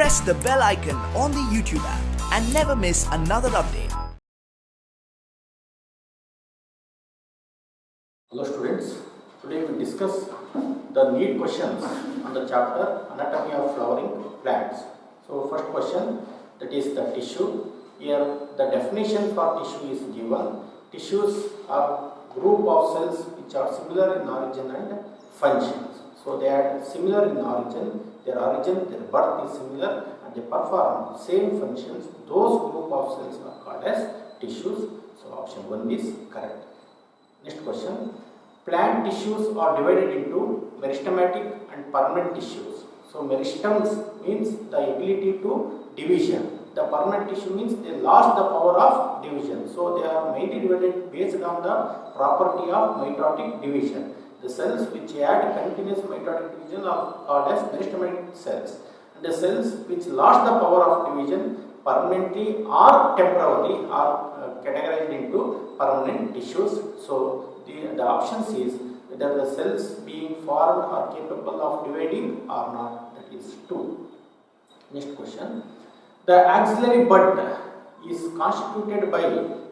press the bell icon on the YouTube app and never miss another update. Hello students, today we discuss the NEET questions on the chapter Anatomy of Flowering Plants. So first question, that is the tissue. Here the definition for tissue is given. Tissues are group of cells which are similar in origin and functions. So they are similar in origin, their birth is similar and they perform same functions. Those group of cells are called as tissues. So option 1 is correct. Next question. Plant tissues are divided into meristematic and permanent tissues. So meristems means the ability to division. The permanent tissue means they lost the power of division. So they are mainly divided based on the property of mitotic division. The cells which had continuous mitotic division are called as meristematic cells. And the cells which lost the power of division permanently or temporarily are categorized into permanent tissues. So the option is whether the cells being formed are capable of dividing or not. That is 2. Next question. The axillary bud is constituted by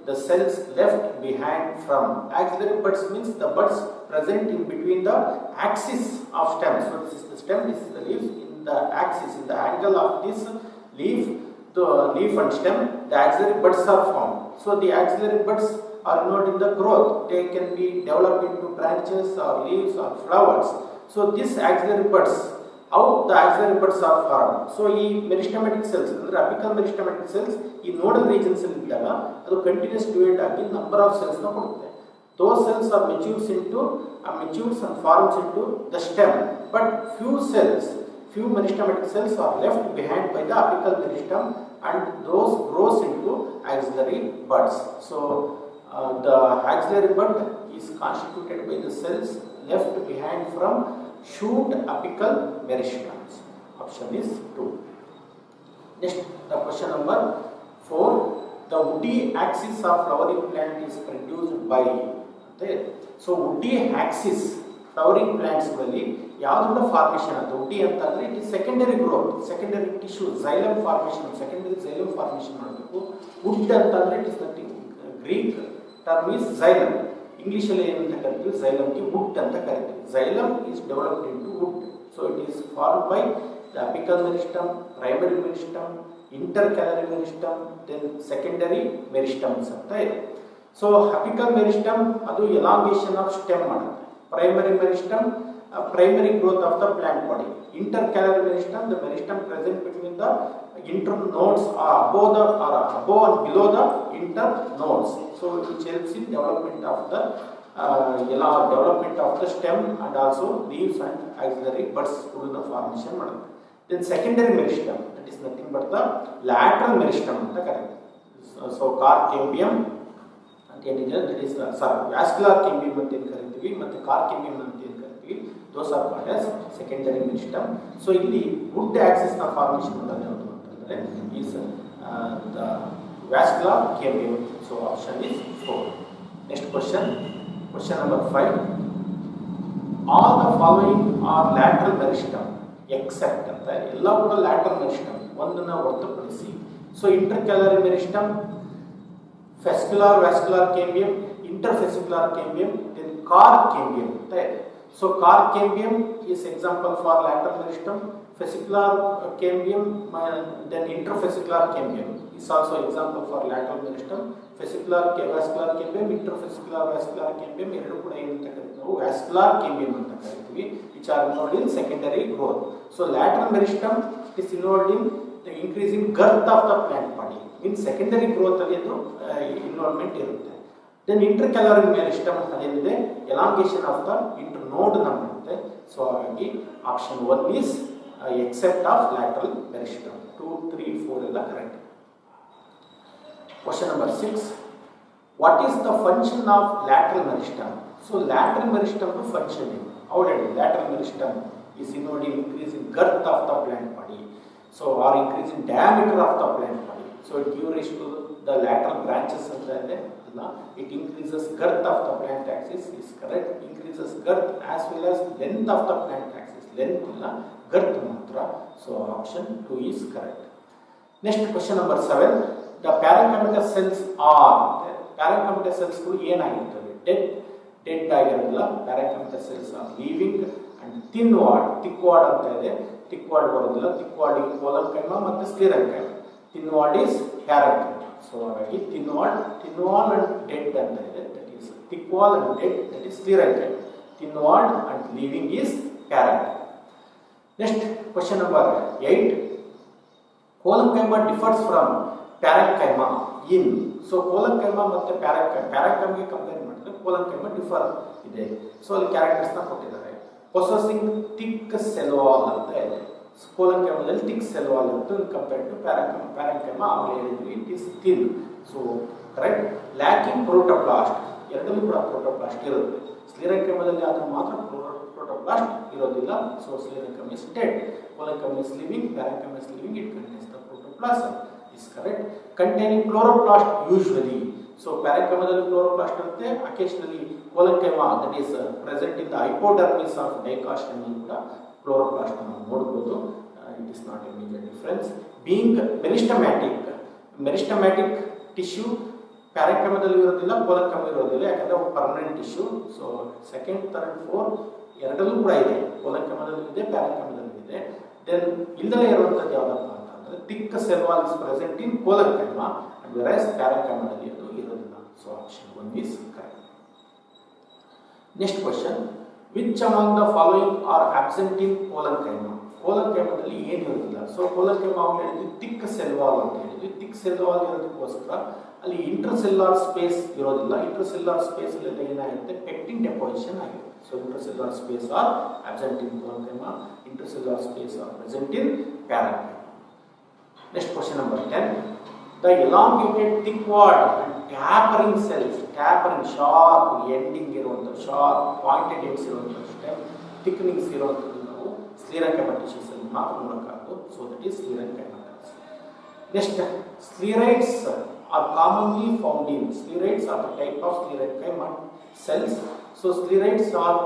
the cells left behind from. Axillary buds means the buds present in between the axis of stem. So this is the stem, this is the leaf. In the axis, in the angle of this leaf, the leaf and stem, the axillary buds are formed. So the axillary buds are involved in the growth. They can be developed into branches or leaves or flowers. So this axillary buds, how the axillary buds are formed. So ಈ ಮೆರಿಸ್ಟೆಮ್ಯಾಟಿಕ್ cells ಅಂದ್ರೆ apical ಮೆರಿಸ್ಟೆಮ್ಯಾಟಿಕ್ cells ಈ nodal regions ಅಲ್ಲಿ ಇದ್ದಾಗ ಅದು continuous divide ಆಗಿ number of cells ನ ಕೊಡುತ್ತೆ. Those cells are matures and forms into the stem, but few meristematic cells are left behind by the apical meristem and those grows into axillary buds. So the axillary bud is constituted by the cells left behind from shoot apical meristems. Option is 2. Next, the question number 4. The woody axis of flowering plant is produced by. So woody axis flowering plants ಗಳಲ್ಲಿ ಯಾವುದರ formation ಅದು woody ಅಂತಂದ್ರೆ it is secondary growth, secondary tissue xylem formation, secondary xylem formation ಮಾಡಬೇಕು. wood ಅಂತಂದ್ರೆ it is nothing, Greek term is xylem. English ಅಲ್ಲಿ ಏನಂತ ಕರಿತೀವಿ, xylem ಗೆ wood ಅಂತ ಕರಿತೀವಿ. xylem is developed into wood. So it is formed by the apical meristem, primary meristem, intercalary meristem, then secondary meristems ಅಂತ ಇದೆ. So apical meristem ಅದು elongation of stem ಮಾಡುತ್ತೆ. Primary meristem primary growth of the plant body. Intercalary meristem, the meristem present between the internodes or above and below the internodes. So which helps in development of the stem and also leaves and axillary buds the formation ಮಾಡುತ್ತೆ. Then secondary meristem, that is nothing but the lateral meristem ಅಂತ ಕರೀತಾರೆ. So car cambium ಅಂತ ಏನಿದೆ, that is vascular cambium ಅಂತ ಏನು ಕರಿತೀವಿ ಮತ್ತು car cambium ಅಂತ ಏನು ಕರಿತೀವಿ, those are called as secondary meristem. So ಇಲ್ಲಿ wood axis ನ formation ಮಾಡೋದು ಯಾವುದು ಅಂತಂದ್ರೆ is the vascular cambium. So option is 4. Next question number 5. All the following are lateral meristem except ಅಂತ ಎಲ್ಲ ಕೂಡ lateral meristem ಒಂದನ್ನ ಹೊರತುಪಡಿಸಿ. So intercalary meristem, vascular cambium, interfascicular cambium, then car cambium ಅಂತ ಇದೆ. So car cambium is example for lateral meristem, fascicular cambium, then interfascicular cambium is also example for lateral meristem. Fascicular vascular cambium, interfascicular vascular cambium ಎರಡು ಕೂಡ ಏನಂತ ಕರಿತೀವಿ ನಾವು vascular cambium ಅಂತ ಕರಿತೀವಿ, which are involved in secondary growth. So lateral meristem is involved in the increase in girth of the plant body, means secondary growth ಅಲ್ಲಿ ಅದು involvement ಇರುತ್ತೆ. Then intercalary meristem ಅದೇನಿದೆ elongation of the internode ನ ಮಾಡುತ್ತೆ. So ಹಾಗಾಗಿ option 1 is except of lateral meristem. 2, 3, 4 ಎಲ್ಲ correct. Question number 6. What is the function of lateral meristem? So lateral meristem function is already lateral meristem is involved in increase in girth of the plant body. So or increase in diameter of the plant body. So it gives to the lateral branches ಅಂತ ಇದೆ. It increases girth of the plant axis is correct. Increases girth as well as length of the plant axis. Length ಇಲ್ಲ, girth ಮಾತ್ರ. So option 2 is correct. Next question number 7. The parenchymatous cells are. Parenchymatous ಸೆಲ್ಸ್ಗಳು ಏನಾಗಿರ್ತವೆ? Dead ಆಗಿರೋದಿಲ್ಲ. Parenchymatous cells are living and thin walled. Thick walled ಅಂತ ಇದೆ, thick walled ಬರೋದಿಲ್ಲ. Thick walled collenchyma ಮತ್ತು sclerenchyma. Thin walled is parenchyma. So ಹಾಗಾಗಿ thin wall and dead ಅಂತ ಇದೆ, that is thick wall and dead, that is sclerenchyma. Thin walled and living is parenchyma. Next question number 8. Collenchyma differs from parenchyma in. So collenchyma ಮತ್ತು ಪ್ಯಾರಾಕೈಮ್ಗೆ compare ಮಾಡಿದ್ರೆ collenchyma differ ಇದೆ. So ಅಲ್ಲಿ ಕ್ಯಾರೆಕ್ಟರ್ಸ್ನ ಕೊಟ್ಟಿದ್ದಾರೆ. Possessing thick cell wall ಅಂತ ಇದೆ. ಕೋಲಂಕೈಮದಲ್ಲಿ ಥಿಕ್ ಸೆಲ್ ವಾಲ್ ಇರುತ್ತೆ ಕಂಪೇರ್ ಟು ಪ್ಯಾರಾಕೈಮ ಆಮೇಲೆ ಹೇಳಿದ್ವಿ it is thin. So correct. Lacking protoplast. ಎರಡಲ್ಲೂ ಕೂಡ ಪ್ರೋಟೋಪ್ಲಾಸ್ಟ್ ಇರುತ್ತೆ. ಸ್ಕ್ಲೆರೆಂಕೈಮದಲ್ಲಿ ಆದ್ರೆ ಮಾತ್ರ ಪ್ರೋಟೋಪ್ಲಾಸ್ಟ್ ಇರೋದಿಲ್ಲ. So sclerenchyma is dead, collenchyma is living, parenchyma is living. It contains the protoplasm is correct. Containing chloroplast usually. So parenchyma chloroplast irutte. Occasionally colenchyma, that is present in the hypodermis of dicotyledon kuda chloroplast annu nodabodu. It is not a major difference. Being meristematic tissue parenchyma dalli irodilla, colenchyma irodilla, yakandre permanent tissue. So second, third, fourth ಎರಡಲ್ಲೂ ಕೂಡ ಇದೆ. colenchyma dalli ಇದೆ, parenchyma dalli ಇದೆ. Then ಇಲ್ಲದೆ ಇರುವಂತದ್ದು ಯಾವುದಪ್ಪ ಅಂತಂದ್ರೆ thick cell wall is present in colenchyma and whereas parenchyma dalli ಅದು ಇರೋದಿಲ್ಲ. So option 1 is correct. Next question. Which among the following are absent in colenchyma? colenchyma dalli ಏನು ಇರೋದಿಲ್ಲ. ಸೊ colenchyma ಅಂತ ಹೇಳಿದ್ವಿ thick cell wall ಅಂತ ಹೇಳಿದ್ವಿ. thick cell wall ಇರೋದಕ್ಕೋಸ್ಕರ ಅಲ್ಲಿ intercellular space ಇರೋದಿಲ್ಲ. ಇಂಟರ್ಸೆಲ್ಯುಲರ್ ಸ್ಪೇಸ್ ಅಲ್ಲಿ ಏನಾಗುತ್ತೆ? ಪೆಕ್ಟಿನ್ ಡೆಪೋಸಿಷನ್ ಆಗುತ್ತೆ. So intercellular space are absent in colenchyma, intercellular space are present in parenchyma. Next question number 10. The elongated thick walled and tapering cells, tapering sharp ending iruvantu, sharp pointed ends iruvantu stem, thickenings iruvantu ನಾವು sclerenchyma tissues ಅಲ್ಲಿ ಮಾತ್ರ ನೋಡಬಹುದು. So that is sclerenchyma. Next, sclerites are commonly found in. Sclerites are the type of sclerenchyma cells. So sclerites are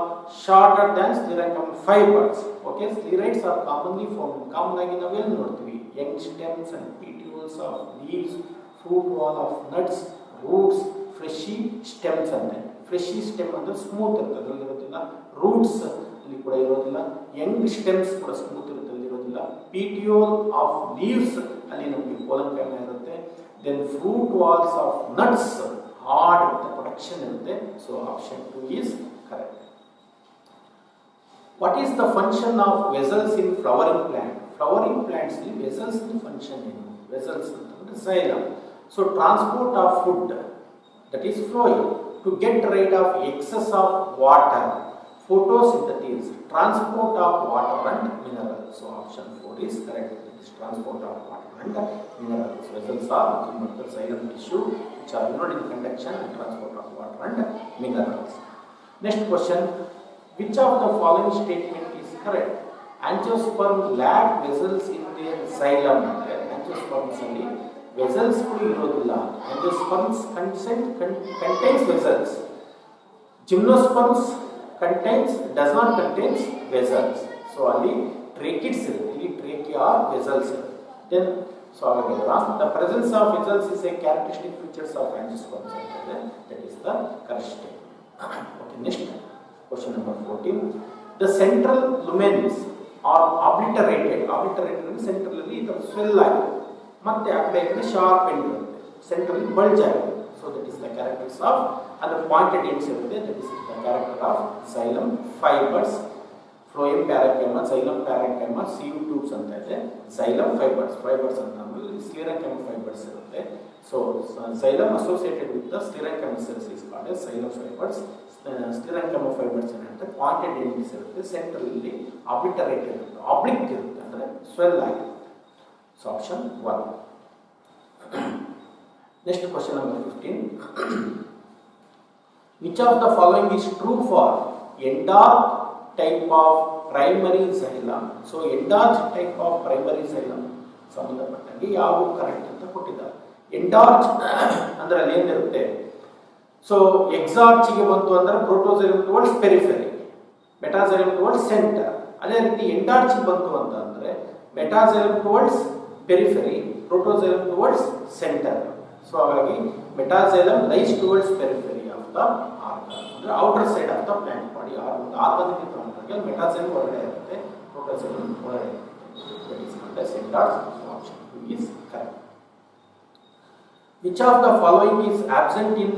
shorter than sclerenchyma fibers. Okay, sclerites are commonly found. Common ಆಗಿ ನಾವೆಲ್ಲ ನೋಡ್ತೀವಿ. Young stems and petioles of leaves, fruit wall of nuts, roots, fleshy stems ಅಂದ್ರೆ fleshy stem ಅಂದ್ರೆ smooth ಇರುತ್ತೆ, ಅದರಲ್ಲಿ ಇರೋದಿಲ್ಲ. roots ಅಲ್ಲಿ ಕೂಡ ಇರೋದಿಲ್ಲ. young stems ಕೂಡ ಸ್ಮೂತ್ ಇರುತ್ತೆ, ಅಲ್ಲಿ ಇರೋದಿಲ್ಲ. petiole of leaves ಅಲ್ಲಿ ನಮಗೆ colenchyma ಇರುತ್ತೆ. then fruit walls of nuts hard production irutte. So option 2 is correct. What is the function of vessels in flowering plant? Flowering plants in vessels in function enu? Vessels ante xylem. So transport of food, that is phloem, to get rid of excess of water. Photosynthesis, transport of water and minerals. So option 4 is correct. It is transport of water and minerals. Vessels are nothing but the xylem tissue which are involved in conduction and transport of water and minerals. Next question. Which of the following statement is correct? Angiosperm lack vessels in their xylem. Angiosperms alli vessels kudu irodilla. Angiosperms contains vessels. Gymnosperms does not contains vessels. So alli tracheids iruthe, trachea or vessels. Then so the presence of vessels is a characteristic features of angiosperms. That is the correct statement. Okay, next question number 14. The central lumens are obliterated. Obliterated means centrally it swell ಆಗಿದೆ, ಮತ್ತೆ ಆ ಕಡೆ sharp end ಇರುತ್ತೆ, central bulge ಆಗಿದೆ. So that is the characters of and the pointed ends ಇರುತ್ತೆ. That is the character of xylem fibers. Phloem parenchyma, xylem parenchyma, sieve tubes ಅಂತ ಇದೆ. xylem fibers ಅಂತ ಅಂದ್ರೆ sclerenchyma fibers ಇರುತ್ತೆ. So xylem associated with the sclerenchyma cells is called as xylem fibers. Sclerenchyma fibers ಏನಂದ್ರೆ pointed ends ಇರುತ್ತೆ, ಸೆಂಟ್ರಲ್ಲಿ obliterated ಇರುತ್ತೆ, oblique ಇರುತ್ತೆ ಅಂದ್ರೆ swell ಆಗಿದೆ. So option 1. Next question number 15. Which of the following is true for endarch type of primary xylem? So endarch type of primary xylem ಸಂಬಂಧಪಟ್ಟಂಗೆ ಯಾವ correct ಅಂತ ಕೊಟ್ಟಿದ್ದಾರೆ. ಎಂಡಾರ್ಚ್ ಅಂದ್ರೆ ಅಲ್ಲಿ ಏನಿರುತ್ತೆ? ಸೊ ಎಕ್ಸಾರ್ಚ್ಗೆ ಬಂತು ಅಂದ್ರೆ protoxylem towards periphery, metaxylem towards centre, ಅದೇ ರೀತಿ ಎಂಡಾರ್ಚಿ ಬಂತು ಅಂತ ಅಂದರೆ metaxylem towards periphery, protoxylem towards centre. So ಹಾಗಾಗಿ metaxylem lies towards periphery of the organ, ಅಂದರೆ outer side of the plant body. Organ ತಗೊಂಡಾಗ ಮೆಟಾಜೈಲಮ್ ಹೊರಗಡೆ ಇರುತ್ತೆ, ಪ್ರೋಟೋಜೈಲಮ್ ಒಳಗಡೆ ಇರುತ್ತೆ. That is called as endarch. Option 2 is correct. Which of the following is absent in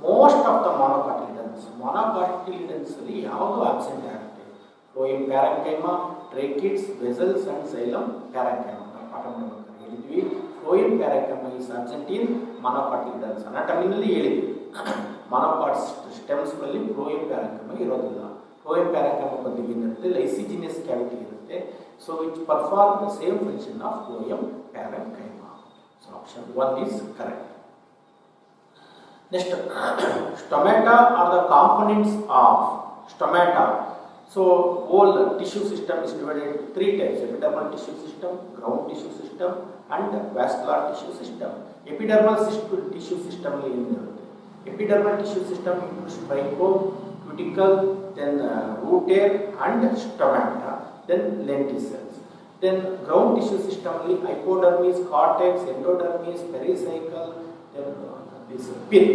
most of the monocotyledons? Monocotyledons ಅಲ್ಲಿ ಯಾವುದು absent ಆಗುತ್ತೆ? Phloem parenchyma, tracheids, vessels and xylem parenchyma. ಪಾಠ ಮಾಡಬೇಕಾದ್ರೆ ಹೇಳಿದ್ವಿ phloem parenchyma is absent in monocotyledons. ಅನಾಟಮಿನಲ್ಲಿ ಹೇಳಿದ್ವಿ monocot stems ಗಳಲ್ಲಿ phloem parenchyma ಇರೋದಿಲ್ಲ. phloem parenchyma ಬದಿಗೆ ಇರುತ್ತೆ, ಲೈಸಿಜಿನಿಯಸ್ ಕ್ಯಾವಿಟಿ ಇರುತ್ತೆ. So which perform the same function of phloem parenchyma. So option 1 is correct. Next, stomata are the components of stomata. So whole tissue system is divided into 3 types: epidermal tissue system, ground tissue system and vascular tissue system. Epidermal tissue system ಅಲ್ಲಿ ಏನಿರುತ್ತೆ? Epidermal tissue system includes trichome, cuticle, then root hair and stomata, then lenticels. Then ground tissue system ಅಲ್ಲಿ hypodermis, cortex, endodermis, pericycle, then this pith.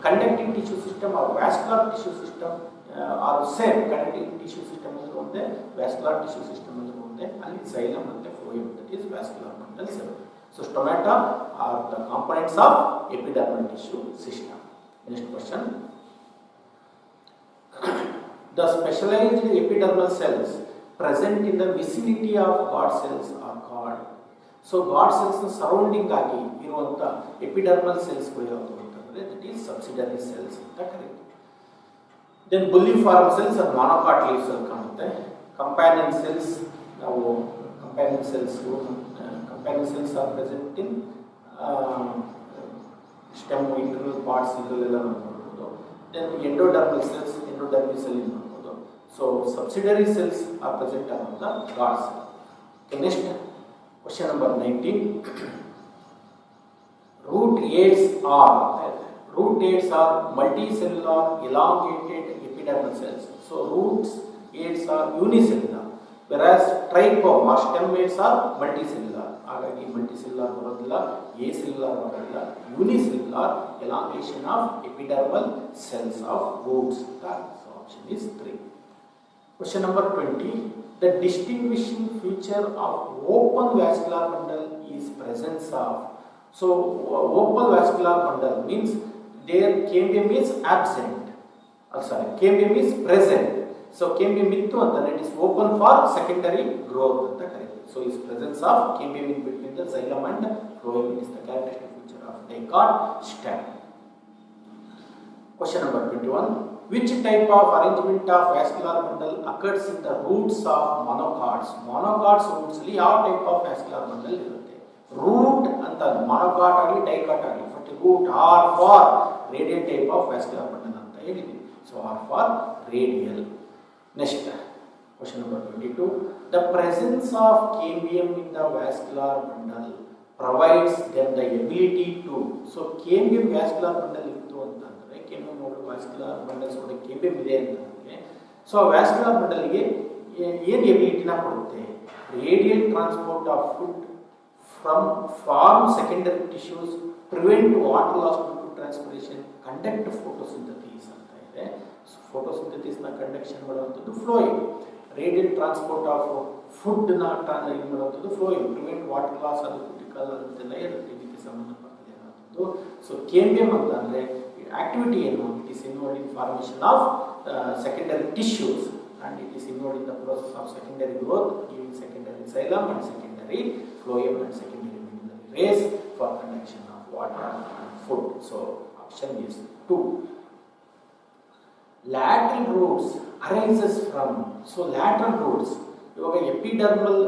Conducting tissue system or vascular tissue system are same. Conducting tissue system ಅಂದ್ರೆ ಒಂದೇ, vascular tissue system ಅಂದ್ರೆ ಒಂದೇ. ಅಲ್ಲಿ xylem and phloem, that is vascular bundle cell. So stomata are the components of epidermal tissue system. Next question. The specialized epidermal cells present in the vicinity of God cells are called. So God cells surrounding ಆಗಿ ಇರುವಂತ epidermal cells ಗಳು ಯಾವುದು ಅಂತಂದ್ರೆ that is subsidiary cells ಅಂತ ಕರೀತೀವಿ. Then ಬುಲ್ಲಿಫಾರ್ಮ್ cells ಅದು monocot leaves ಅಲ್ಲಿ ಕಾಣುತ್ತೆ. ಕಂಪ್ಯಾನಿಯನ್ ಸೆಲ್ಸ್ ನಾವು companion cells are present in stem internal parts ಇದರಲ್ಲೆಲ್ಲ ನಾವು ನೋಡ್ಬೋದು. ದೆನ್ ಎಂಡೋಡರ್ಮಲ್ ಸೆಲ್ಸ್ ಎಂಡೋಡರ್ಮಿಸ್ ಅಲ್ಲಿ ನೋಡ್ಬೋದು. So subsidiary cells are present on the god cell. Okay, next question number 19. Root aids are multicellular elongated epidermal cells. So roots aids are unicellular, whereas trichome or stem aids are multicellular. ಹಾಗಾಗಿ multicellular ಬರೋದಿಲ್ಲ, acellular ಬರೋದಿಲ್ಲ, unicellular elongation of epidermal cells of roots. So option is 3. Question number 20. The distinguishing feature of open vascular bundle is presence of. So open vascular bundle means their cambium is absent. Cambium is present. So cambium ittu antane it is open for secondary growth anta kariyate. So is presence of cambium in between the xylem and phloem is the characteristic feature of dicot stem. Question number 21. Which type of arrangement of vascular bundle occurs in the roots of monocots? Monocots roots ಅಲ್ಲಿ ಯಾವ type of vascular bundle ಇರುತ್ತೆ? Root ಅಂತ monocot ಆಗಲಿ dicot ಆಗಲಿ first root R for radial type of vascular bundle ಅಂತ ಹೇಳಿದ್ವಿ. So R for radial. Next question number 22. The presence of cambium in the vascular bundle provides them the ability to. So cambium vascular bundle ಇತ್ತು ಅಂತ cambium vascular bundles ಕೂಡ cambium ಇದೆ ಅಂತಂದ್ರೆ so vascular ಬಂಡಲ್ಗೆ ಏನು ಎಬಿಲಿಟಿನ ಕೊಡುತ್ತೆ? Radial transport of food from form secondary tissues, prevent water loss due to transpiration, conduct photosynthesis ಅಂತ ಇದೆ. ಫೋಟೋಸಿಂಥಸಿಸ್ನ ಕಂಡಕ್ಷನ್ ಮಾಡುವಂಥದ್ದು ಫ್ಲೋಯಿಮ್. ರೇಡಿಯಲ್ ಟ್ರಾನ್ಸ್ಪೋರ್ಟ್ ಆಫ್ ಫುಡ್ನ ಇದು ಮಾಡುವಂಥದ್ದು ಫ್ಲೋಯಿಮ್. ಪ್ರಿವೆಂಟ್ ವಾಟರ್ ಲಾಸ್, ಅದು ಕ್ರಿಟಿಕಲ್ ಅಂತೆಲ್ಲ ಇರುತ್ತೆ, ಇದಕ್ಕೆ ಸಂಬಂಧಪಟ್ಟದೆ ಅನ್ನೋದು. ಸೊ cambium ಅಂತ ಅಂದರೆ activity ಏನು? It is involved in formation of secondary tissues and it is involved in the process of secondary growth, giving secondary xylem and secondary phloem and secondary medullary rays for conduction of water and food. So option is 2. Lateral roots arises from. So lateral roots ಇವಾಗ epidermal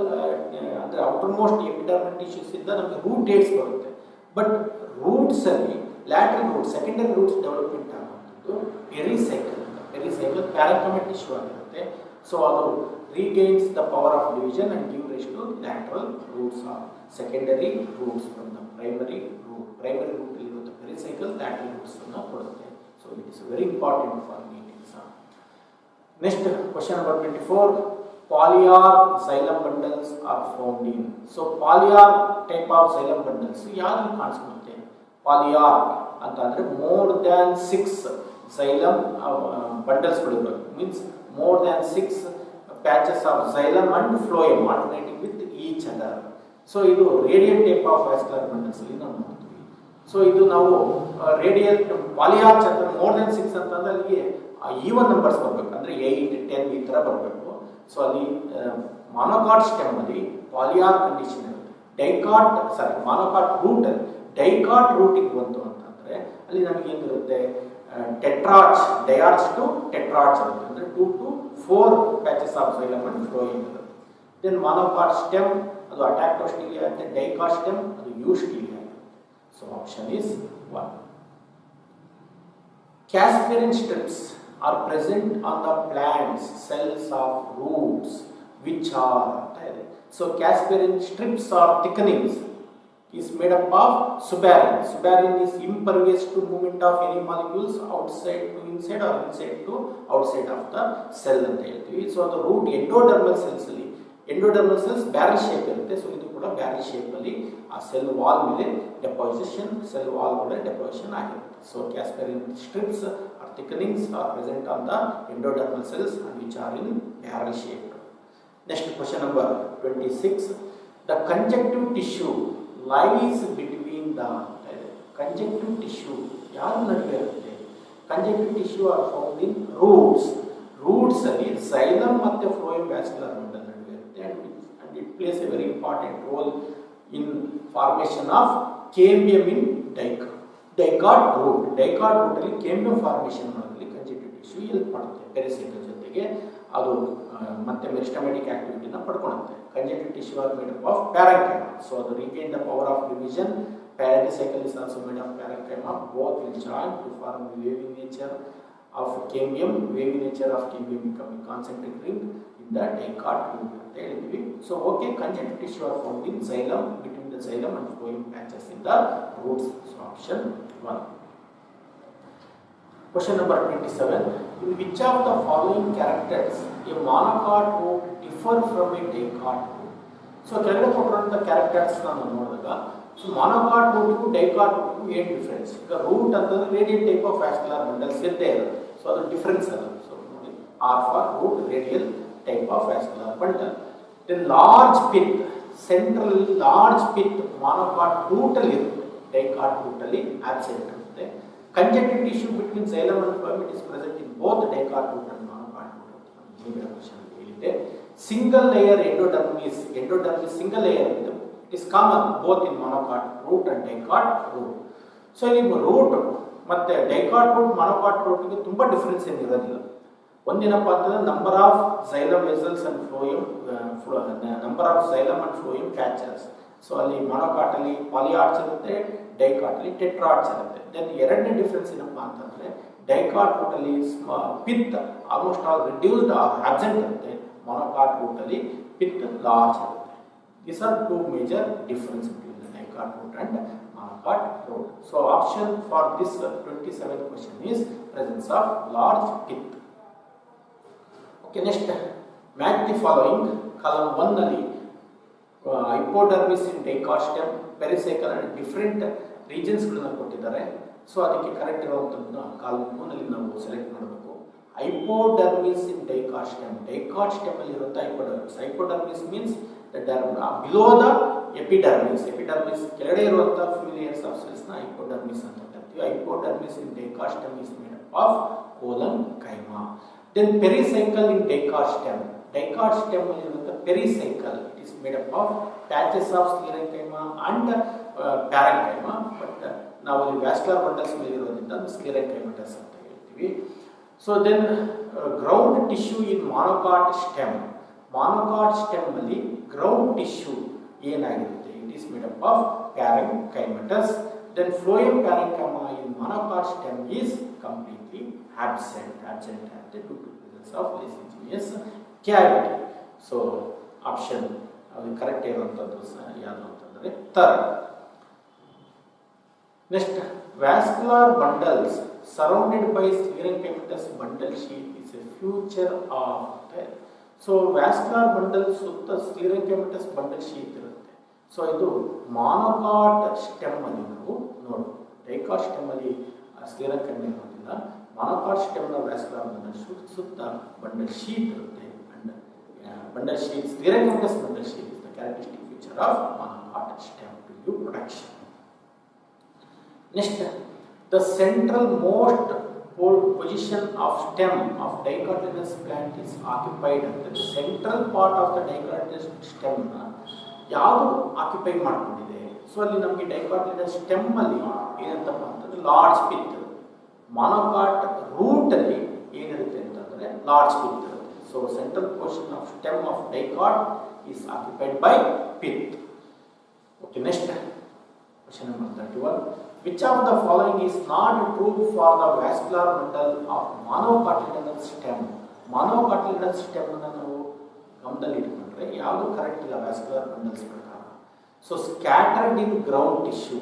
ಅಂದರೆ outermost epidermal tissues ಇಂದ ನಮಗೆ root ಏಡ್ಸ್ ಬರುತ್ತೆ. But roots ಅಲ್ಲಿ lateral root secondary roots development ಆಗುವಂಥದ್ದು pericycle ಅಂತ. Pericycle parenchymal tissue ಆಗಿರುತ್ತೆ. ಸೊ ಅದು regains the power of division and give rise to lateral roots or secondary roots from the primary root. Primary root ಇರುವಂಥ pericycle lateral roots ಅನ್ನು ಕೊಡುತ್ತೆ. So it is very important for NEET exam. Next question number 24. polyar xylem bundles are found in. So polyar type of xylem bundles ಯಾರು ಕಾಣಿಸ್ಕೊಳ್ಳುತ್ತೆ? polyar ಅಂತಂದ್ರೆ more than 6 xylem bundles ಗಳಿರಬೇಕು. Means more than 6 patches of xylem and phloem alternating with each other. So ಇದು radial type of vascular bundles ಅಲ್ಲಿ ನಾವು ನೋಡ್ತೀವಿ. So ಇದು ನಾವು radial ಪಾಲಿಯಾರ್ ಚಂದ್ರ more than 6 ಅಂತಂದ್ರೆ ಅಲ್ಲಿಗೆ ಈವನ್ ನಂಬರ್ಸ್ ಬರಬೇಕು, ಅಂದ್ರೆ 8 10 ಈ ತರ ಬರಬೇಕು. ಸೊ ಅಲ್ಲಿ ಮಾನೋಕಾಟ್ ಸ್ಟೆಮ್ ಅಲ್ಲಿ ಪಾಲಿಯಾರ್ ಕಂಡೀಷನ್ ಇರುತ್ತೆ. ಮಾನೋಕಾಟ್ ರೂಟ್ ಅಲ್ಲಿ ಡೈಕಾಟ್ ರೂಟಿಗೆ ಬಂತು ಅಂತಂದ್ರೆ ಅಲ್ಲಿ ನಮಗೆ ಏನಿರುತ್ತೆ, ಟೆಟ್ರಾಚ್ ಡಯಾರ್ಚ್ ಟು ಟೆಟ್ರಾಚ್ ಇರುತ್ತೆ, ಅಂದ್ರೆ 2 to 4 patches of xylem and phloem ಇರುತ್ತೆ. ದೆನ್ ಮಾನೋಕಾಟ್ ಸ್ಟೆಮ್ ಅದು ಅಟ್ಯಾಕ್ಟೋಸ್ಟಿಲಿಯಾ ಅಂತ, ಡೈಕಾಟ್ ಸ್ಟೆಮ್ ಅದು eustele. So option is 1. Caspian strips are present on the plant's cells of roots which are. So Caspian strips or thickenings is made up of suberin. Suberin is impervious to movement of any molecules outside to inside or inside to outside of the cell ಅಂತ ಹೇಳ್ತೀವಿ. So ಅದು root endodermal cells ಅಲ್ಲಿ, endodermal cells barrel shape ಇರುತ್ತೆ. So ಇದು ಕೂಡ barrel shape ಅಲ್ಲಿ ಆ cell wall ಮೇಲೆ ಡೆಪಾಸಿಷನ್, ಸೆಲ್ ವಾಲ್ ಮೇಲೆ ಡೆಪಾಸಿಷನ್ ಆಗಿರುತ್ತೆ. So Caspian strips or thickenings are present on the endodermal cells and which are in barrel shaped. Next question number 26. The conjunctive tissue lies between the conjunctive tissue ಯಾರ ನಡುವೆ ಇರುತ್ತೆ? conjunctive tissue are found in roots. Roots ಅಲ್ಲಿ xylem ಮತ್ತೆ phloem vascular bundle ನಡುವೆ ಇರುತ್ತೆ, and it plays a very important role in formation of cambium in dicot root. Dicot root ಅಲ್ಲಿ cambium formation ಮಾಡೋದ್ರಲ್ಲಿ conjunctive tissue help ಮಾಡುತ್ತೆ. Pericycle ಜೊತೆಗೆ ಅದು ಮತ್ತೆ ಮೆರಿಸ್ಟಮ್ಯಾಟಿಕ್ ಆಕ್ಟಿವಿಟಿನ ಪಡ್ಕೊಳ್ಳುತ್ತೆ. Conjunctive tissue are made up of parenchyma. So ಅದು regain the power of division. Pericycle is also made of parenchyma. Both will join to form waving nature of cambium. Waving nature of cambium becoming concentric ring in the dicot root ಅಂತ ಹೇಳಿದ್ವಿ. So okay, conjunctive tissue are found in xylem, between the xylem and phloem patches in the roots. So option 1. Question number 27. In which of the following characters a monocot root differ from a dicot root? So ಕೆಳಗಡೆ ಕೊಟ್ಟಿರುವಂತ characters ನಾನು ನೋಡಿದಾಗ, so monocot ರೂಟ್ಗೂ dicot ರೂಟ್ಗೂ ಏನು difference? ಈಗ root ಅಂತಂದ್ರೆ radial type of vascular bundles ಇದ್ದೇ ಇರುತ್ತೆ. ಸೊ ಅದು ಡಿಫ್ರೆನ್ಸ್ ಅದು. ಸೊ ನೋಡಿ, are for root, radial type of vascular bundle. Then large pith, central large pith monocot root ಅಲ್ಲಿ ಇರುತ್ತೆ, ಡೈಕಾಟ್ ರೂಟ್ ಅಲ್ಲಿ ಆಬ್ಸೆಂಟ್ ಇರುತ್ತೆ. Conjunctive tissue between xylem and phloem it is present in both dicot root and monocot root. ನಿಮಗೆ question ಹೇಳಿದೆ. Single layer endodermis single layer it is common both in monocot root and dicot root. So ಇಲ್ಲಿ root ಮತ್ತೆ dicot root monocot ರೂಟ್ಗೆ ತುಂಬಾ difference ಏನು ಇರೋದಿಲ್ಲ. ಒಂದೇನಪ್ಪ ಅಂತಂದ್ರೆ number of xylem vessels and phloem, number of xylem and phloem patches. So ಅಲ್ಲಿ monocot ಅಲ್ಲಿ ಪಾಲಿಯಾರ್ಚ್ ಇರುತ್ತೆ, ಡೈಕಾಟ್ ಅಲ್ಲಿ ಟೆಟ್ರಾರ್ಚ್ ಇರುತ್ತೆ. ದೆನ್ ಎರಡನೇ ಡಿಫರೆನ್ಸ್ ಏನಪ್ಪಾ ಅಂತಂದ್ರೆ ಡೈಕಾಟ್ ರೂಟ್ ಅಲ್ಲಿ pith almost all reduced or absent ಇರುತ್ತೆ, ಮಾನೋಕಾಟ್ ರೂಟ್ ಅಲ್ಲಿ ಪಿತ್ ಲಾರ್ಜ್ ಇರುತ್ತೆ. These are two major differences between the dicot root and monocot root. So option for this 27th question is presence of large pith. Okay, next, match the following. Column 1 ನಲ್ಲಿ hypodermis in dicot stem, pericycle and different regions ಗಳನ್ನು ಕೊಟ್ಟಿದ್ದಾರೆ. So ಅದಕ್ಕೆ correct ಇರುವಂತದ್ದು column 2 ನಲ್ಲಿ ನಾವು select ಮಾಡಬೇಕು. hypodermis in dicot stem. Dicot stem ಅಲ್ಲಿ ಇರುತ್ತೆ hypodermis. Hypodermis means the dermis below the epidermis. Epidermis ಕೆಳಗಡೆ ಇರುವಂತ few layers of cells ನ hypodermis ಅಂತ ಕರೀತೀವಿ. Hypodermis in dicot stem is made up of collenchyma. Then pericycle in dicot stem. Dicot stem ಅಲ್ಲಿ ಇರುವಂತ pericycle, it is made up of patches of sclerenchyma and parenchyma. But ನಾವು ಇಲ್ಲಿ vascular bundles ಮೇಲೆ ಇರೋದ್ರಿಂದ sclerenchymatous ಅಂತ ಹೇಳ್ತೀವಿ. So then ground tissue in monocot stem. Monocot stem ಅಲ್ಲಿ ground tissue ಏನಾಗಿರುತ್ತೆ? It is made up of parenchymatous. Then phloem parenchyma in monocot stem is completely absent due to presence of lysogenious cavity. So option correct ಇರುವಂತದ್ದು ಯಾವುದು ಅಂತಂದ್ರೆ third. Next, vascular bundles surrounded by sclerenchymatous bundle sheath is a feature of the. So vascular bundle ಸುತ್ತ sclerenchymatous bundle sheath ಇರುತ್ತೆ. So ಇದು monocot stem ಅಲ್ಲಿ ನಾವು ನೋಡ್ಬೋದು. Dicot stem ಅಲ್ಲಿ ಸ್ಕ್ಲೆರೆಂಕೈಮ ಇರೋದಿಲ್ಲ. ಮಾನೋಕಾಟ್ ಸ್ಟೆಮ್ ನ ವ್ಯಾಸ್ಕ್ಯುಲರ್ ಬಂಡಲ್ ಸುತ್ತ ಬಂಡಲ್ ಶೀಟ್ ಇರುತ್ತೆ. And bundle sheath sclerenchymatous bundle sheath is the characteristic feature of monocot stem to give protection. Next, the central most position of stem of dicotyledonous plant is occupied at the central part of the dicotyledonous stem ಯಾವುದು occupy ಮಾಡ್ಕೊಂಡಿದೆ. So ಅಲ್ಲಿ ನಮಗೆ ಡೈಕಾಟಿಲೆಡೋನಸ್ stem ಅಲ್ಲಿ ಏನಂತಪ್ಪ ಅಂತಂದ್ರೆ large pith, monocot root ಅಲ್ಲಿ ಏನಿರುತ್ತೆ ಅಂತಂದ್ರೆ large pith ಇರುತ್ತೆ. So central portion of stem of dicot is occupied by pith. Okay, next question number 31. Which of the following is not true for the vascular bundle of monocotyledonous stem? Monocotyledonous stem ಅನ್ನು ನಾವು ಗಮನದಲ್ಲಿ ಇಟ್ಕೊಂಡ್ರೆ ಯಾವುದು correct ಇಲ್ಲ vascular bundles ಪ್ರಕಾರ. So scattered ಇನ್ ground tissue,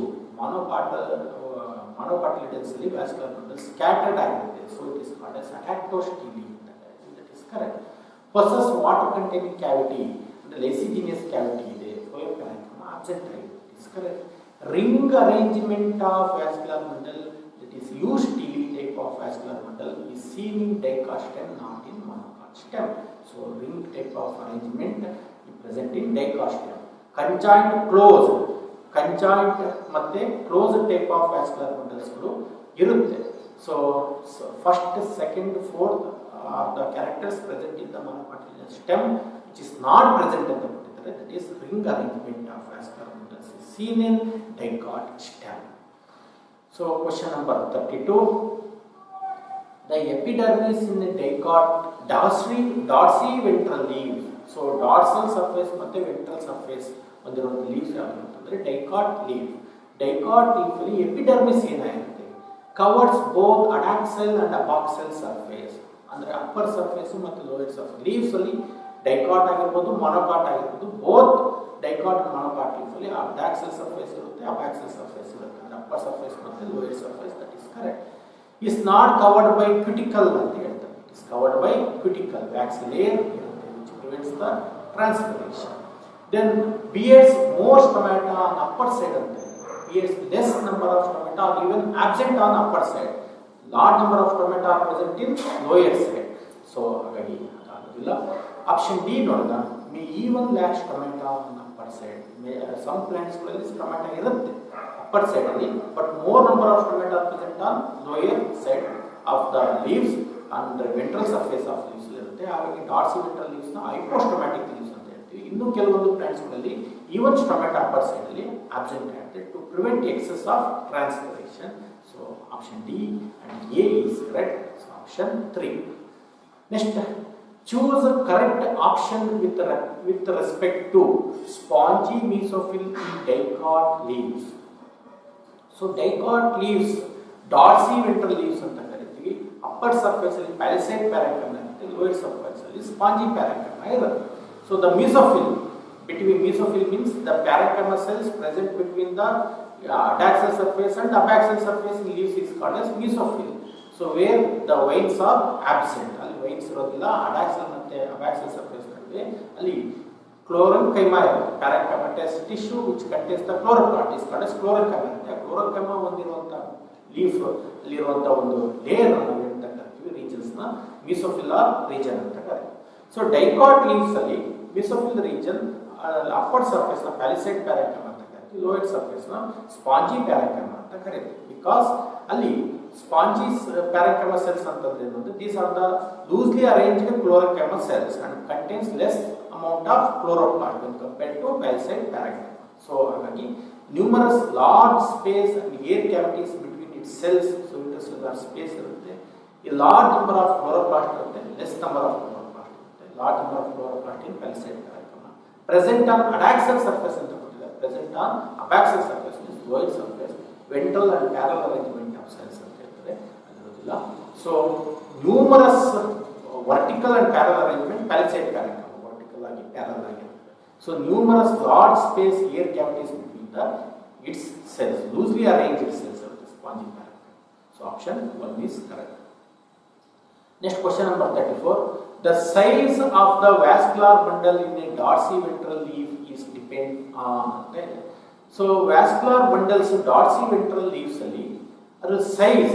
monocotyledons ಅಲ್ಲಿ vascular bundle scattered ಆಗಿರುತ್ತೆ. So it is called as atactostele. That is correct. Possess water containing cavity, the lacigenous cavity ಇದೆ. Phloeparenchyma absent ಆಗಿದೆ. It is correct. Ring arrangement of vascular bundle, that is U-stele type of vascular bundle, is seen in dicot stem, not in monocot stem. So ring type of arrangement is present in dicot stem. Conjoined closed, conjoined ಮತ್ತೆ closed type of vascular bundles ಗಳು ಇರುತ್ತೆ. So first, second, fourth are the characters present in the monocotyledonous stem, which is not present in the particular, that is ring arrangement of vascular bundles is seen in dicot stem. So question number 32. The epidermis in the dicot dorsiventral leaf. So dorsal surface ಮತ್ತೆ ventral surface ಒಂದಿರೋ leaves ಯಾವುದು ಅಂತಂದ್ರೆ dicot leaf. Dicot leaf ಅಲ್ಲಿ epidermis ಏನಾಗಿರುತ್ತೆ, covers both adaxal and abaxal surface. ಅಂದ್ರೆ upper surface ಮತ್ತು lower surface. Leaves ಅಲ್ಲಿ dicot ಆಗಿರ್ಬೋದು, monocot ಆಗಿರ್ಬೋದು, ಬೋತ್ ಡೈಕಾಟ್ ಮೊನೋಕಾಟ್ ಲೀಫ್ ಅಲ್ಲಿ ಅಡಾಕ್ಸಲ್ ಸರ್ಫೇಸ್ ಇರುತ್ತೆ, ಅಬ್ಯಾಕ್ಸಲ್ ಸರ್ಫೇಸ್ ಇರುತ್ತೆ. ಅಂದ್ರೆ ಅಪ್ಪರ್ ಸರ್ಫೇಸ್ ಮತ್ತು lower surface. That is correct. Is not covered by cuticle ಅಂತ ಹೇಳ್ತಾರೆ. It is covered by cuticle wax layer ಇರುತ್ತೆ, which prevents the transpiration. Then bears more stomata on upper side ಅಂತ ಹೇಳ್ತಾರೆ. Bears less number of stomata or even absent on upper side. Large number of stomata are present in lower side. So ಹಾಗಾಗಿ ಅದಾಗೋದಿಲ್ಲ. Option D ನೋಡಿದ may even lack stomata on upper side. Some plants ಗಳಲ್ಲಿ stomata ಇರುತ್ತೆ upper side ಅಲ್ಲಿ, but more number of stomata present on lower side of the leaves and ventral surface of leaves ಇರುತ್ತೆ. ಹಾಗಾಗಿ ಡಾರ್ಸಿವೆಂಟ್ರಲ್ leaves ನ ಹೈಪೋಸ್ಟೊಮ್ಯಾಟಿಕ್ leaves ಅಂತ ಹೇಳ್ತೀವಿ. ಇನ್ನು ಕೆಲವೊಂದು ಪ್ಲಾಂಟ್ಸ್ ಗಳಲ್ಲಿ ಈವನ್ ಸ್ಟೊಮೆಟಾ ಅಪ್ಪರ್ ಸೈಡ್ ಅಲ್ಲಿ ಆಬ್ಸೆಂಟ್ ಆಗುತ್ತೆ to prevent excess of transpiration. So option D and A is correct. So option 3. Next, choose a correct option with respect to spongy mesophyll in dicot leaves. So dicot leaves, dorsiventral leaves ಅಂತ ಕರಿತೀವಿ. Upper surface ಅಲ್ಲಿ ಪ್ಯಾಲಿಸೈಡ್ ಪ್ಯಾರೆಂಕೈಮ ಇರುತ್ತೆ, lower surface ಅಲ್ಲಿ spongy ಪ್ಯಾರೆಂಕೈಮ ಇರುತ್ತೆ. So the mesophyll, between mesophyll means the parenchyma cells present between the adaxal surface and abaxal surface in leaves is called as mesophyll. So where the veins are absent, ಅಲ್ಲಿ veins ಇರೋದಿಲ್ಲ, adaxal ಮತ್ತೆ abaxal surface ನಡುವೆ ಅಲ್ಲಿ chloronchyma ಇರುತ್ತೆ. parenchymatous tissue which contains the chloroplast is called as chloronchyma. chloronchyma ಹೊಂದಿರುವಂತ leaf ಅಲ್ಲಿರುವಂತ ಒಂದು layer ಅನ್ನು ಅಂತ ಕರಿತೀವಿ, ರೀಜನ್ಸ್ ನ mesophyllary region ಅಂತ ಕರೀತೀವಿ. So dicot leaves ಅಲ್ಲಿ mesophyll region ಅಪ್ಪರ್ ಸರ್ಫೇಸ್ ನ ಪ್ಯಾಲಿಸೈಡ್ ಪ್ಯಾರೆಂಕೈಮ ಅಂತ ಕರಿತೀವಿ, ಲೋಯರ್ ಸರ್ಫೇಸ್ ನ ಸ್ಪಾಂಜಿ ಪ್ಯಾರೆಂಕೈಮ ಅಂತ ಕರಿತೀವಿ. ಬಿಕಾಸ್ ಅಲ್ಲಿ ಸ್ಪಾಂಜಿ ಪ್ಯಾರೆಂಕೈಮ ಸೆಲ್ಸ್ ಅಂತಂದ್ರೆ ಏನಂದ್ರೆ these are the loosely arranged ಕ್ಲೋರೊಕೈಮ cells and contains less amount of chloroplast when compared to palisade parenchyma. So ಹಾಗಾಗಿ numerous large space and air cavities between its cells. So intercellular space ಇರುತ್ತೆ. ಈ large number of chloroplast ಇರುತ್ತೆ, less number of chloroplast ಇರುತ್ತೆ. Large number of chloroplast in palisade parenchyma. Present on adaxal surface ಅಂತ ಕೊಟ್ಟಿದ್ದಾರೆ. Present on abaxal surface means lower surface. Ventral and parallel arrangement of cells ಅಂತ ಹೇಳ್ತಾರೆ, ಅದಿರೋದಿಲ್ಲ. So numerous vertical and parallel arrangement palisade parenchyma, vertical ಆಗಿ parallel ಆಗಿ. So numerous large space air cavities between the its cells, loosely arranged cells of the spongy parenchyma. So option 1 is correct. Next question number 34. The size of the vascular bundle in a dorsiventral leaf is depend on. So vascular bundles dorsiventral leaves ಅಲ್ಲಿ ಅದರ size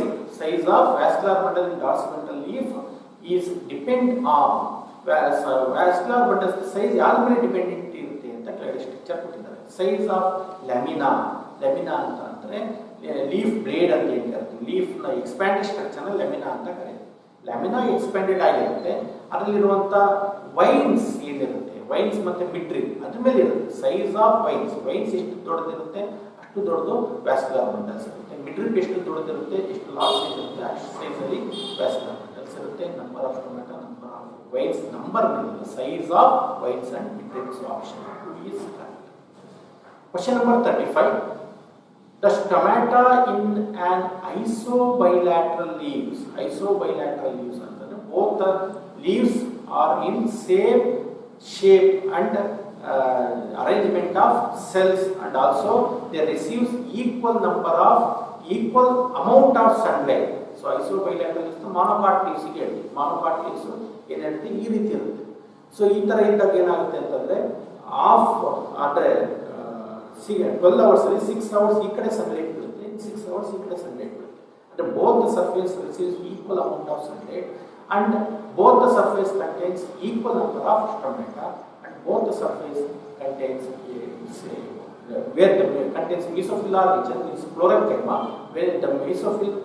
of vascular bundle in dorsiventral leaf is depend on. Vascular bundles size ಯಾರ ಮೇಲೆ dependent ಇರುತ್ತೆ ಅಂತ ಕೆಳಗಡೆ structure ಕೊಟ್ಟಿದ್ದಾರೆ. Size of lamina ಅಂತ ಅಂದ್ರೆ ಲೀಫ್ ಬ್ಲೇಡ್ ಅಂತ ಏನು ಕರಿತೀವಿ, ಲೀಫ್ ನ ಎಕ್ಸ್ಪ್ಯಾಂಡೆಡ್ ಸ್ಟ್ರಕ್ಚರ್ ನ ಲ್ಯಾಮಿನಾ ಅಂತ ಕರೀತೀವಿ. ಲ್ಯಾಮಿನಾ ಎಕ್ಸ್ಪ್ಯಾಂಡೆಡ್ ಆಗಿರುತ್ತೆ, ಅದರಲ್ಲಿರುವಂತ ವೈನ್ಸ್ ಏನಿರುತ್ತೆ, ವೈನ್ಸ್ ಮತ್ತೆ ಮಿಡ್ರಿಲ್ ಅದ್ರ ಮೇಲೆ ಇರುತ್ತೆ. ಸೈಜ್ ಆಫ್ ವೈನ್ಸ್ ಎಷ್ಟು ದೊಡ್ಡದಿರುತ್ತೆ ಅಷ್ಟು ದೊಡ್ಡದು ವ್ಯಾಸ್ಕ್ಯುಲರ್ ಬಂಡಲ್ಸ್ ಇರುತ್ತೆ. ಮಿಡ್ರಿಲ್ ಎಷ್ಟು ದೊಡ್ಡದಿರುತ್ತೆ, ಎಷ್ಟು ಲಾರ್ಜ್ ಸೈಜ್ ಇರುತ್ತೆ ಅಷ್ಟು ಸೈಜ್ ಅಲ್ಲಿ ವ್ಯಾಸ್ಕ್ಯುಲರ್ ಬಂಡಲ್ಸ್ ಇರುತ್ತೆ. Number of stomata, number of veins, number size of veins and midribs. Option 2 is correct. Question number 35. The stomata in an isobilateral leaves ಅಂತಂದ್ರೆ both the leaves are in same shape and arrangement of cells, and also they receives equal amount of sunlight. So isobilateral leaves monocot leaves ಗೆ monocot leaves ಏನಿರುತ್ತೆ ಈ ರೀತಿ ಇರುತ್ತೆ. So ಈ ತರ ಇದ್ದಾಗ ಏನಾಗುತ್ತೆ ಅಂತಂದ್ರೆ ಅಂದ್ರೆ 12 hours ಅಲ್ಲಿ 6 hours ಈ ಕಡೆ ಸನ್ಲೈಟ್ ಬೀಳುತ್ತೆ, 6 hours ಈ ಕಡೆ ಸನ್ಲೈಟ್ ಬೀಳುತ್ತೆ. ಅಂದ್ರೆ both the surface receives equal amount of sunlight and both the surface contains equal number of stomata and both the surface contains where the contains mesophylla region is chlorenchyma, where the mesophyll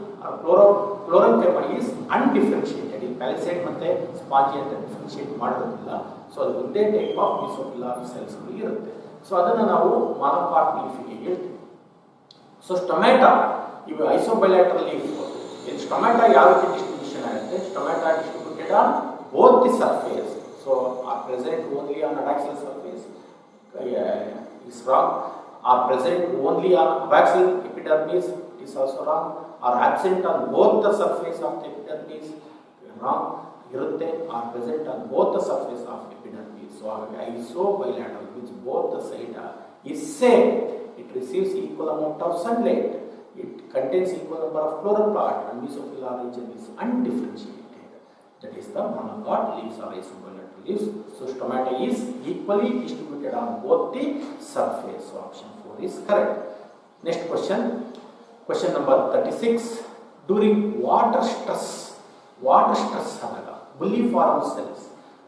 or chlorenchyma is undifferentiated. In palisade ಮತ್ತೆ spongy ಅಂತ differentiate ಮಾಡೋದಿಲ್ಲ. So ಅದು ಒಂದೇ type of mesophylla cells ಇರುತ್ತೆ. So ಅದನ್ನು ನಾವು monocot ಲೀಫಿಗೆ ಹೇಳ್ತೀವಿ. So stomata ಇವು ಐಸೋಬೈಲಾಟರಲ್ ಲೀಫ್, ಇದು ಸ್ಟೊಮ್ಯಾಟಾ ಯಾವ ರೀತಿ ಡಿಸ್ಟ್ರಿಬ್ಯೂಷನ್ ಆಗುತ್ತೆ? Stomata distributed on both the surface. So are present only on adaxial surface is wrong. Are present only on abaxial epidermis, it is also wrong. Are absent on both the surface of the epidermis, wrong. Irutte are present on both the surface of epidermis. So isobilateral which both the side is same. It receives equal amount of sunlight. It contains equal number of chloroplast and mesophylla region is undifferentiated. That is the monocot leaves or isobilateral leaves. So stomata is equally distributed on both the surface. So option 4 is correct. Next question number 36. During water stress anaga bulliform cells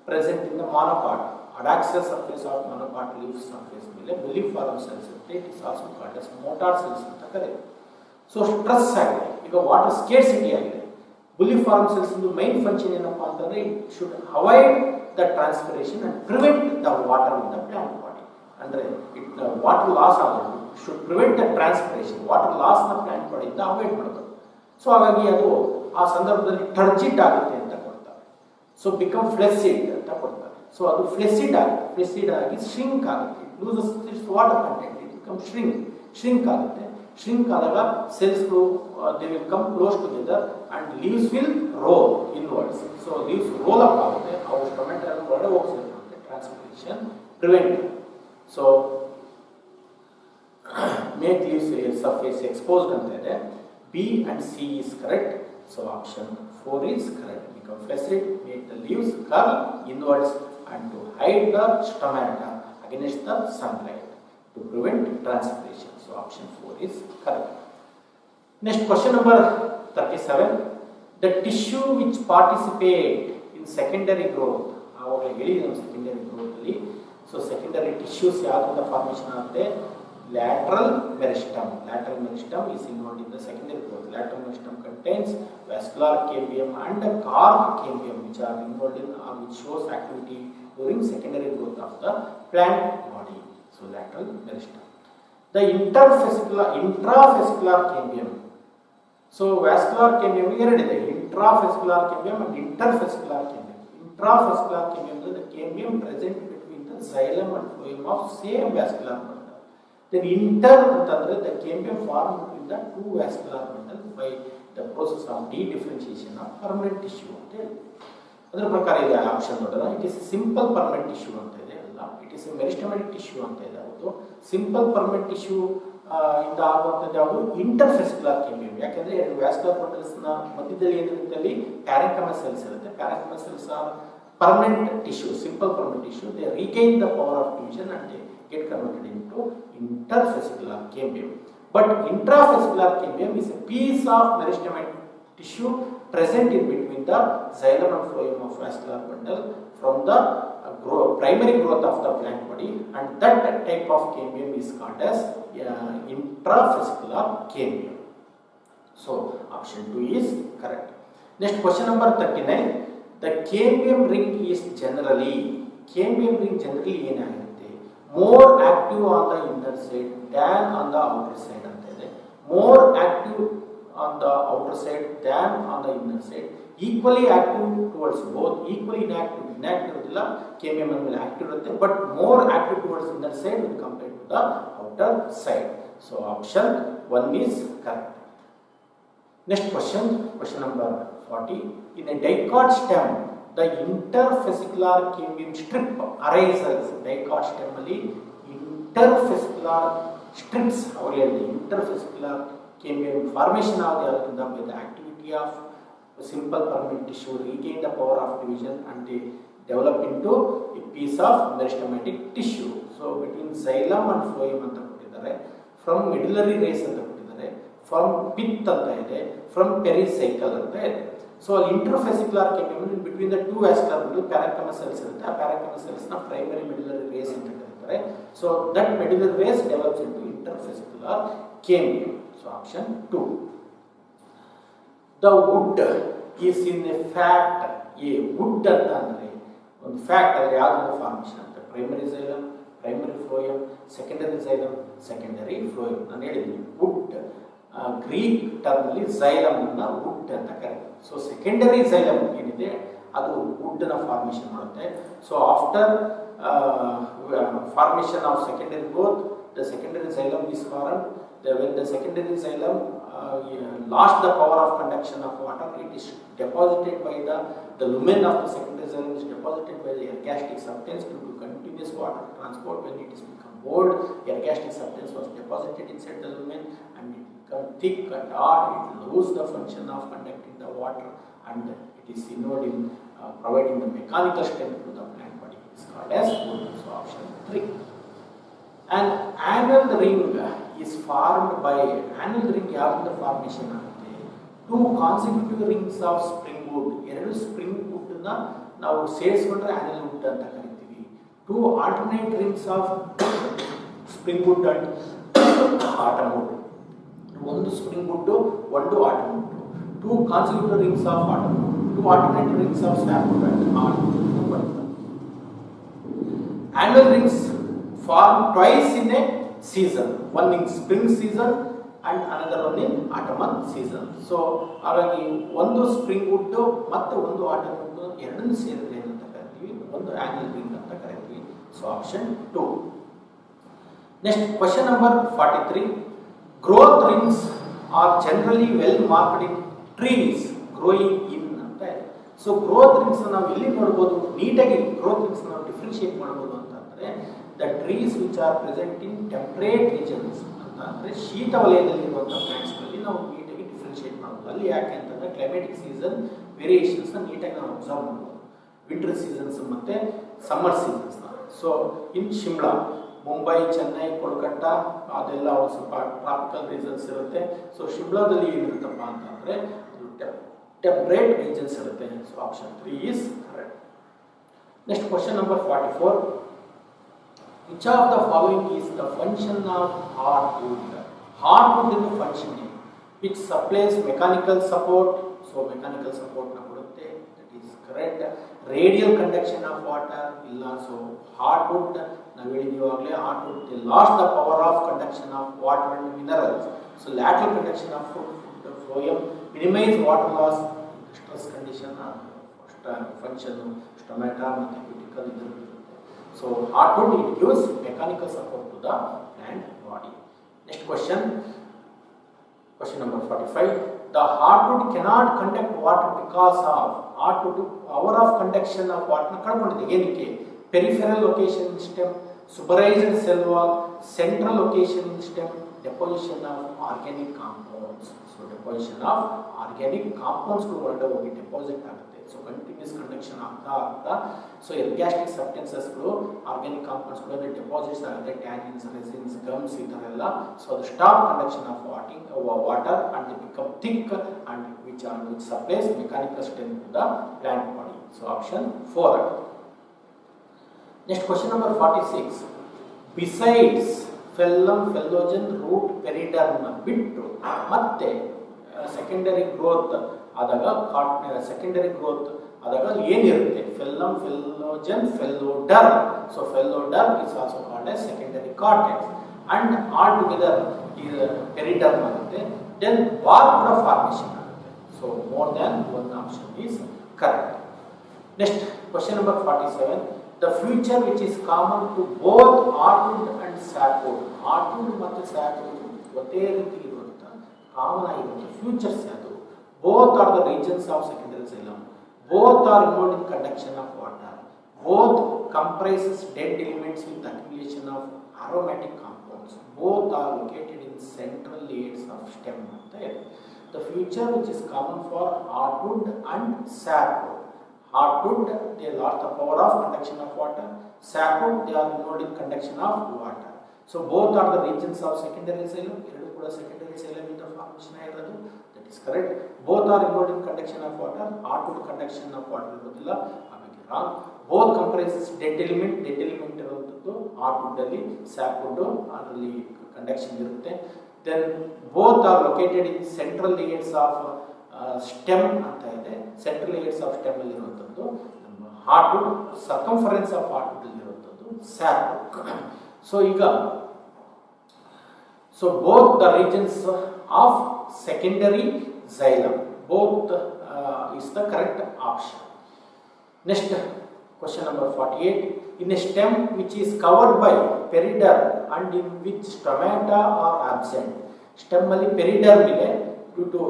present in the monocot, adaxial surface of monocot leaf surface mele bulliform cells irutte. It is also called as motor cells anta kareಯುತ್ತೆ. So stress ಆಗಿದೆ, ಈಗ water scarcity ಆಗಿದೆ. bulliform cells ಇಂದು main function ಏನಪ್ಪಾ ಅಂತಂದ್ರೆ it should avoid the transpiration and prevent the water in the plant body. ಅಂದ್ರೆ water loss ಆಗೋದು, should prevent the transpiration, water loss ನ plant body ಇಂದ avoid ಮಾಡಬೇಕು. ಸೊ ಹಾಗಾಗಿ ಅದು ಆ ಸಂದರ್ಭದಲ್ಲಿ ಟರ್ಜಿಡ್ ಆಗುತ್ತೆ ಅಂತ ಕೊಡ್ತಾರೆ. ಸೊ ಬಿಕಮ್ ಫ್ಲೆಸಿಡ್ ಅಂತ ಕೊಡ್ತಾರೆ. ಸೊ ಅದು ಫ್ಲೆಸಿಡ್ ಆಗಿ ಶ್ರಿಂಕ್ ಆಗುತ್ತೆ. It loses its water content, it become shrink ಆಗುತ್ತೆ. ಶ್ರಿಂಕ್ ಆದಾಗ ಸೆಲ್ಸ್ಗಳು they will come close together and leaves will roll inwards. So leaves roll up ಆಗುತ್ತೆ, ಅವು ಟೊಮೆಟೊ ಒಳಗಡೆ ಹೋಗ್ಸಿರುತ್ತೆ, transpiration prevent. So make leaves surface exposed ಅಂತ ಇದೆ. B and C is correct. So option 4 is correct. Become flaccid, make the leaves curl inwards and to hide the stomata against the sunlight to prevent transpiration. So option 4 is correct. Next question number 37. The tissue which participate in secondary growth. ಆವಾಗಲೇ ಹೇಳಿದ್ರು secondary growth ಅಲ್ಲಿ. So secondary tissues ಯಾವ್ದರಿಂದ formation ಆಗುತ್ತೆ? Lateral meristem is involved in the secondary growth. Lateral meristem contains vascular cambium and cork cambium which are involved in which shows activity during secondary growth of the plant body. So lateral meristem. The intravascular cambium. So vascular cambium ಎರಡಿದೆ, intravascular cambium and intervascular cambium. Intravascular cambium is the cambium present between the xylem and phloem of same vascular bundle. Then inter ಅಂತಂದ್ರೆ the cambium formed between the two vascular bundles by the process of dedifferentiation of permanent tissue ಅಂತ ಹೇಳಿ. ಅದರ ಪ್ರಕಾರ ಇದೆ option ನೋಡೋಣ. It is simple permanent tissue ಅಂತ ಇದೆ ಅಲ್ಲ, ಇಟ್ ಇಸ್ ಮೆರಿಸ್ಟೆಮೆಟಿಕ್ ಟಿಶ್ಯೂ ಅಂತ ಇದೆ. ಹೌದು, ಸಿಂಪಲ್ ಪರ್ಮನೆಂಟ್ ಟಿಶ್ಯೂ ಇಂದ ಆಗುವಂಥದ್ದು ಯಾವುದು ಇಂಟರ್ಫೆಸಿಕ್ಯುಲರ್ ಕೆಮಿಯಂ. ಯಾಕೆಂದ್ರೆ ಎರಡು ವ್ಯಾಸ್ಕ್ಯುಲರ್ ಬಂಡಲ್ಸ್ನ ಮಧ್ಯದಲ್ಲಿ ಏನಿರುತ್ತೆ ಪ್ಯಾರೆಂಕೈಮಲ್ ಸೆಲ್ಸ್ ಇರುತ್ತೆ. Parenchymal cells are permanent tissue, simple permanent tissue. They regain the power of division and they get converted into interfascicular cambium. But intrafascicular cambium is a piece of meristematic tissue present in between the xylem and phloem of vascular bundle from the primary growth of the plant body, and that type of cambium is called as intrafascicular cambium. So option 2 is correct. Next, question number 39. The cambium ring is generally ಏನಾಗಿರುತ್ತೆ, more active on the inner side than on the outer side ಅಂತ ಇದೆ. more active on the outer side than on the inner side, equally active towards both, equally inactive ಇರೋದಿಲ್ಲ, cambium ಮೇಲೆ active ಇರುತ್ತೆ, but more active towards inner side when compared to the outer side. So option 1 is correct. Next question number 40. In a dicot stem, the interfascicular cambium strip arises. Dicot stem ಅಲ್ಲಿ interfascicular strips ಅವರಲ್ಲಿ interfascicular cambium formation ಆಗೋದ್ರಿಂದ by the activity of simple permanent tissue regain the power of division and they develop into a piece of meristematic tissue. So between xylem and phloem ಅಂತ ಕೊಟ್ಟಿದ್ದಾರೆ, from medullary race ಅಂತ ಕೊಟ್ಟಿದ್ದಾರೆ, from pith ಅಂತ ಇದೆ, from pericycle ಅಂತ ಇದೆ. So interfascicular cambium in between the two vascular bundles parenchyma cells irutte. ಆ parenchyma cells na primary medullary race anta kariತಾರೆ. So that medullary race develops into interfascicular cambium. So option 2. The wood is in a fact a wood anta andre ಒಂದು fact ಅದರ ಯಾವುದು formation ಅಂತ, primary xylem, primary phloem, secondary xylem, secondary phloem. ನಾನು ಹೇಳಿದ್ದೀನಿ wood Greek term ಅಲ್ಲಿ xylem ಅನ್ನ wood ಅಂತ ಕರೀತಾರೆ. ಸೊ ಸೆಕೆಂಡರಿ xylem ಏನಿದೆ ಅದು wood ನ ಫಾರ್ಮೇಷನ್ ಮಾಡುತ್ತೆ. So after formation of secondary growth, the secondary xylem is formed. When the secondary xylem lost the power of conduction of water, it is deposited by the lumen of the secondary xylem is deposited by the ergastic substance due to continuous water transport. When it is become bold, ergastic substance was deposited inside the lumen and it become thick and hard. It lose the function of conducting the water and it is involved in providing the mechanical strength to the plant body. It is called as wood. So option 3. An annual ring is formed by annual ring ಯಾವ್ದು formation ಆಗುತ್ತೆ, 2 consecutive rings of spring wood. ಎರಡು spring wood ನ ನಾವು ಸೇರಿಸಿಕೊಂಡ್ರೆ annual wood ಅಂತ ಕರಿತೀವಿ. 2 alternate rings of spring wood and autumn wood. ಒಂದು spring wood, ಒಂದು autumn wood. 2 consecutive rings of autumn wood, 2 alternate rings of sapwood and autumn wood. Annual rings form twice in a season, one in spring season and another one in autumn season. So ಹಾಗಾಗಿ ಒಂದು spring wood ಮತ್ತು ಒಂದು autumn wood ಎರಡನ್ನು ಸೇರಿದ್ರೆ ಏನಂತ ಕರಿತೀವಿ, ಒಂದು annual ring ಅಂತ ಕರಿತೀವಿ. So option 2. Next question number 43. Growth rings are generally well marked in trees growing ಇನ್ ಅಂತ ಇದೆ. ಸೊ ಗ್ರೋತ್ ರಿಂಗ್ಸ್ ನಾವು ಎಲ್ಲಿ ನೋಡ್ಬೋದು, ನೀಟಾಗಿ ಗ್ರೋತ್ ರಿಂಗ್ಸ್ ನಾವು ಡಿಫ್ರೆನ್ಶಿಯೇಟ್ ಮಾಡ್ಬೋದು ಅಂತಂದ್ರೆ the trees which are present in temperate regions ಅಂತ ಅಂದ್ರೆ ಶೀತ ವಲಯದಲ್ಲಿರುವಂಥ ಪ್ಲಾಂಟ್ಸ್ಗಳಲ್ಲಿ ನಾವು ನೀಟಾಗಿ ಡಿಫ್ರೆನ್ಶಿಯೇಟ್ ಮಾಡ್ಬೋದು. ಅಲ್ಲಿ ಯಾಕೆ ಅಂತಂದ್ರೆ ಕ್ಲೈಮೆಟಿಕ್ ಸೀಸನ್ ವೇರಿಯೇಷನ್ಸ್ನ ನೀಟಾಗಿ ನಾವು ಅಬ್ಸರ್ವ್ ಮಾಡ್ಬೋದು, ವಿಂಟರ್ ಸೀಸನ್ಸ್ ಮತ್ತು ಸಮ್ಮರ್ ಸೀಸನ್ಸ್ನ. ಸೊ ಇನ್ ಶಿಮ್ಲಾ, ಮುಂಬೈ, ಚೆನ್ನೈ, ಕೋಲ್ಕತ್ತಾ ಅದೆಲ್ಲ ಒಂದು ಸ್ವಲ್ಪ ಟ್ರಾಪಿಕಲ್ ರೀಸನ್ಸ್ ಇರುತ್ತೆ. ಸೊ ಶಿಮ್ಲಾದಲ್ಲಿ ಏನಿರುತ್ತಪ್ಪ ಅಂತಂದರೆ ಟೆಂಪರೇಟ್ ರೀಜನ್ಸ್ ಇರುತ್ತೆ. So option 3 is correct. Next question number 44. Which of the following is the function of hardwood? Hardwood is the function which supplies mechanical support. So mechanical support na kodutte, that is correct. Radial conduction of water illa. So hardwood ನಾವು ಹೇಳಿದೀವಾಗಲೇ hardwood they lost the power of conduction of water and minerals. So lateral conduction of phloem minimize water loss, stress condition function stomata ಮತ್ತು critical ಇರುತ್ತೆ. So hardwood it gives mechanical support to the plant body. Next question number 45. The hardwood cannot conduct water because of hardwood power of conduction of water na ಕಳ್ಕೊಂಡಿದೆ. ಏನಕ್ಕೆ? Peripheral location in stem, suberized cell wall, central location in stem, deposition of organic compounds. So deposition of organic compounds ಹೊರಗಡೆ ಹೋಗಿ deposit ಆಗುತ್ತೆ. So continuous conduction ಆಗ್ತಾ so ಎರ್ಗಾಸ್ಟಿಕ್ ಸಬ್ಸ್ಟೆನ್ಸಸ್ಗಳು organic ಕಾಂಪೌಂಡ್ಸ್ಗಳು ಅಂದರೆ deposits ಆಗುತ್ತೆ, tannins, raisins, ಗಮ್ಸ್ ಈ ಥರ ಎಲ್ಲ. ಸೊ ಅದು stop conduction of water and they become thick and which supplies mechanical strength to the plant body. So option 4. Next question number 46. Besides phellem, phellogen, root, periderm ಬಿಟ್ಟು ಮತ್ತೆ secondary growth ಆದಾಗ secondary growth ಆದಾಗ ಏನಿರುತ್ತೆ? Phellem, phellogen, phelloderm. So phelloderm is also called as secondary cortex and all together periderm ಆಗುತ್ತೆ. Then bark formation ಆಗುತ್ತೆ. So more than one option is correct. Next question number 47. The future which is common to both hardwood and sapwood. Hardwood ಮತ್ತು sapwood ಒಂದೇ ರೀತಿ ಇರುವಂತ common ಆಗಿರುವಂತ futures ಯಾವುದು? Both are the regions of secondary xylem. Both are involved in conduction of water. Both comprises dead elements with accumulation of aromatic compounds. Both are located in central layers of stem. The future which is common for hardwood and sapwood. Hardwood, they lost the power of conduction of water. Sapwood, they are involved in conduction of water. So both are the regions of secondary xylem. ಎರಡು ಕೂಡ secondary xylem ಇಂದ formation ಆಗಿರೋದು. That is correct. Both are involved in conduction of water. Hardwood conduction of water ಇರೋದಿಲ್ಲ, ಹಾಗಾಗಿ wrong. Both comprises dead element. Dead element ಇರುವಂತದ್ದು hardwood ಅಲ್ಲಿ, sapwood ಅದರಲ್ಲಿ conduction ಇರುತ್ತೆ. Then both are located in central layers of stem ಅಂತ ಇದೆ. Central layers of stem ಅಲ್ಲಿ ಇರುವಂತದ್ದು ಹಾರ್ಟ್ವುಡ್, ಸರ್ಕಂಫರೆನ್ಸ್ ಆಫ್ ಹಾರ್ಟ್ವುಡ್ ಅಲ್ಲಿ ಇರುವಂತದ್ದು ಸ್ಯಾಪ್ವುಡ್. ಸೊ ಈಗ so both the regions of secondary xylem, both is the correct option. Next question number 48. In a stem which is covered by periderm and in which stomata are absent. Stem ಅಲ್ಲಿ periderm ಇದೆ. Due to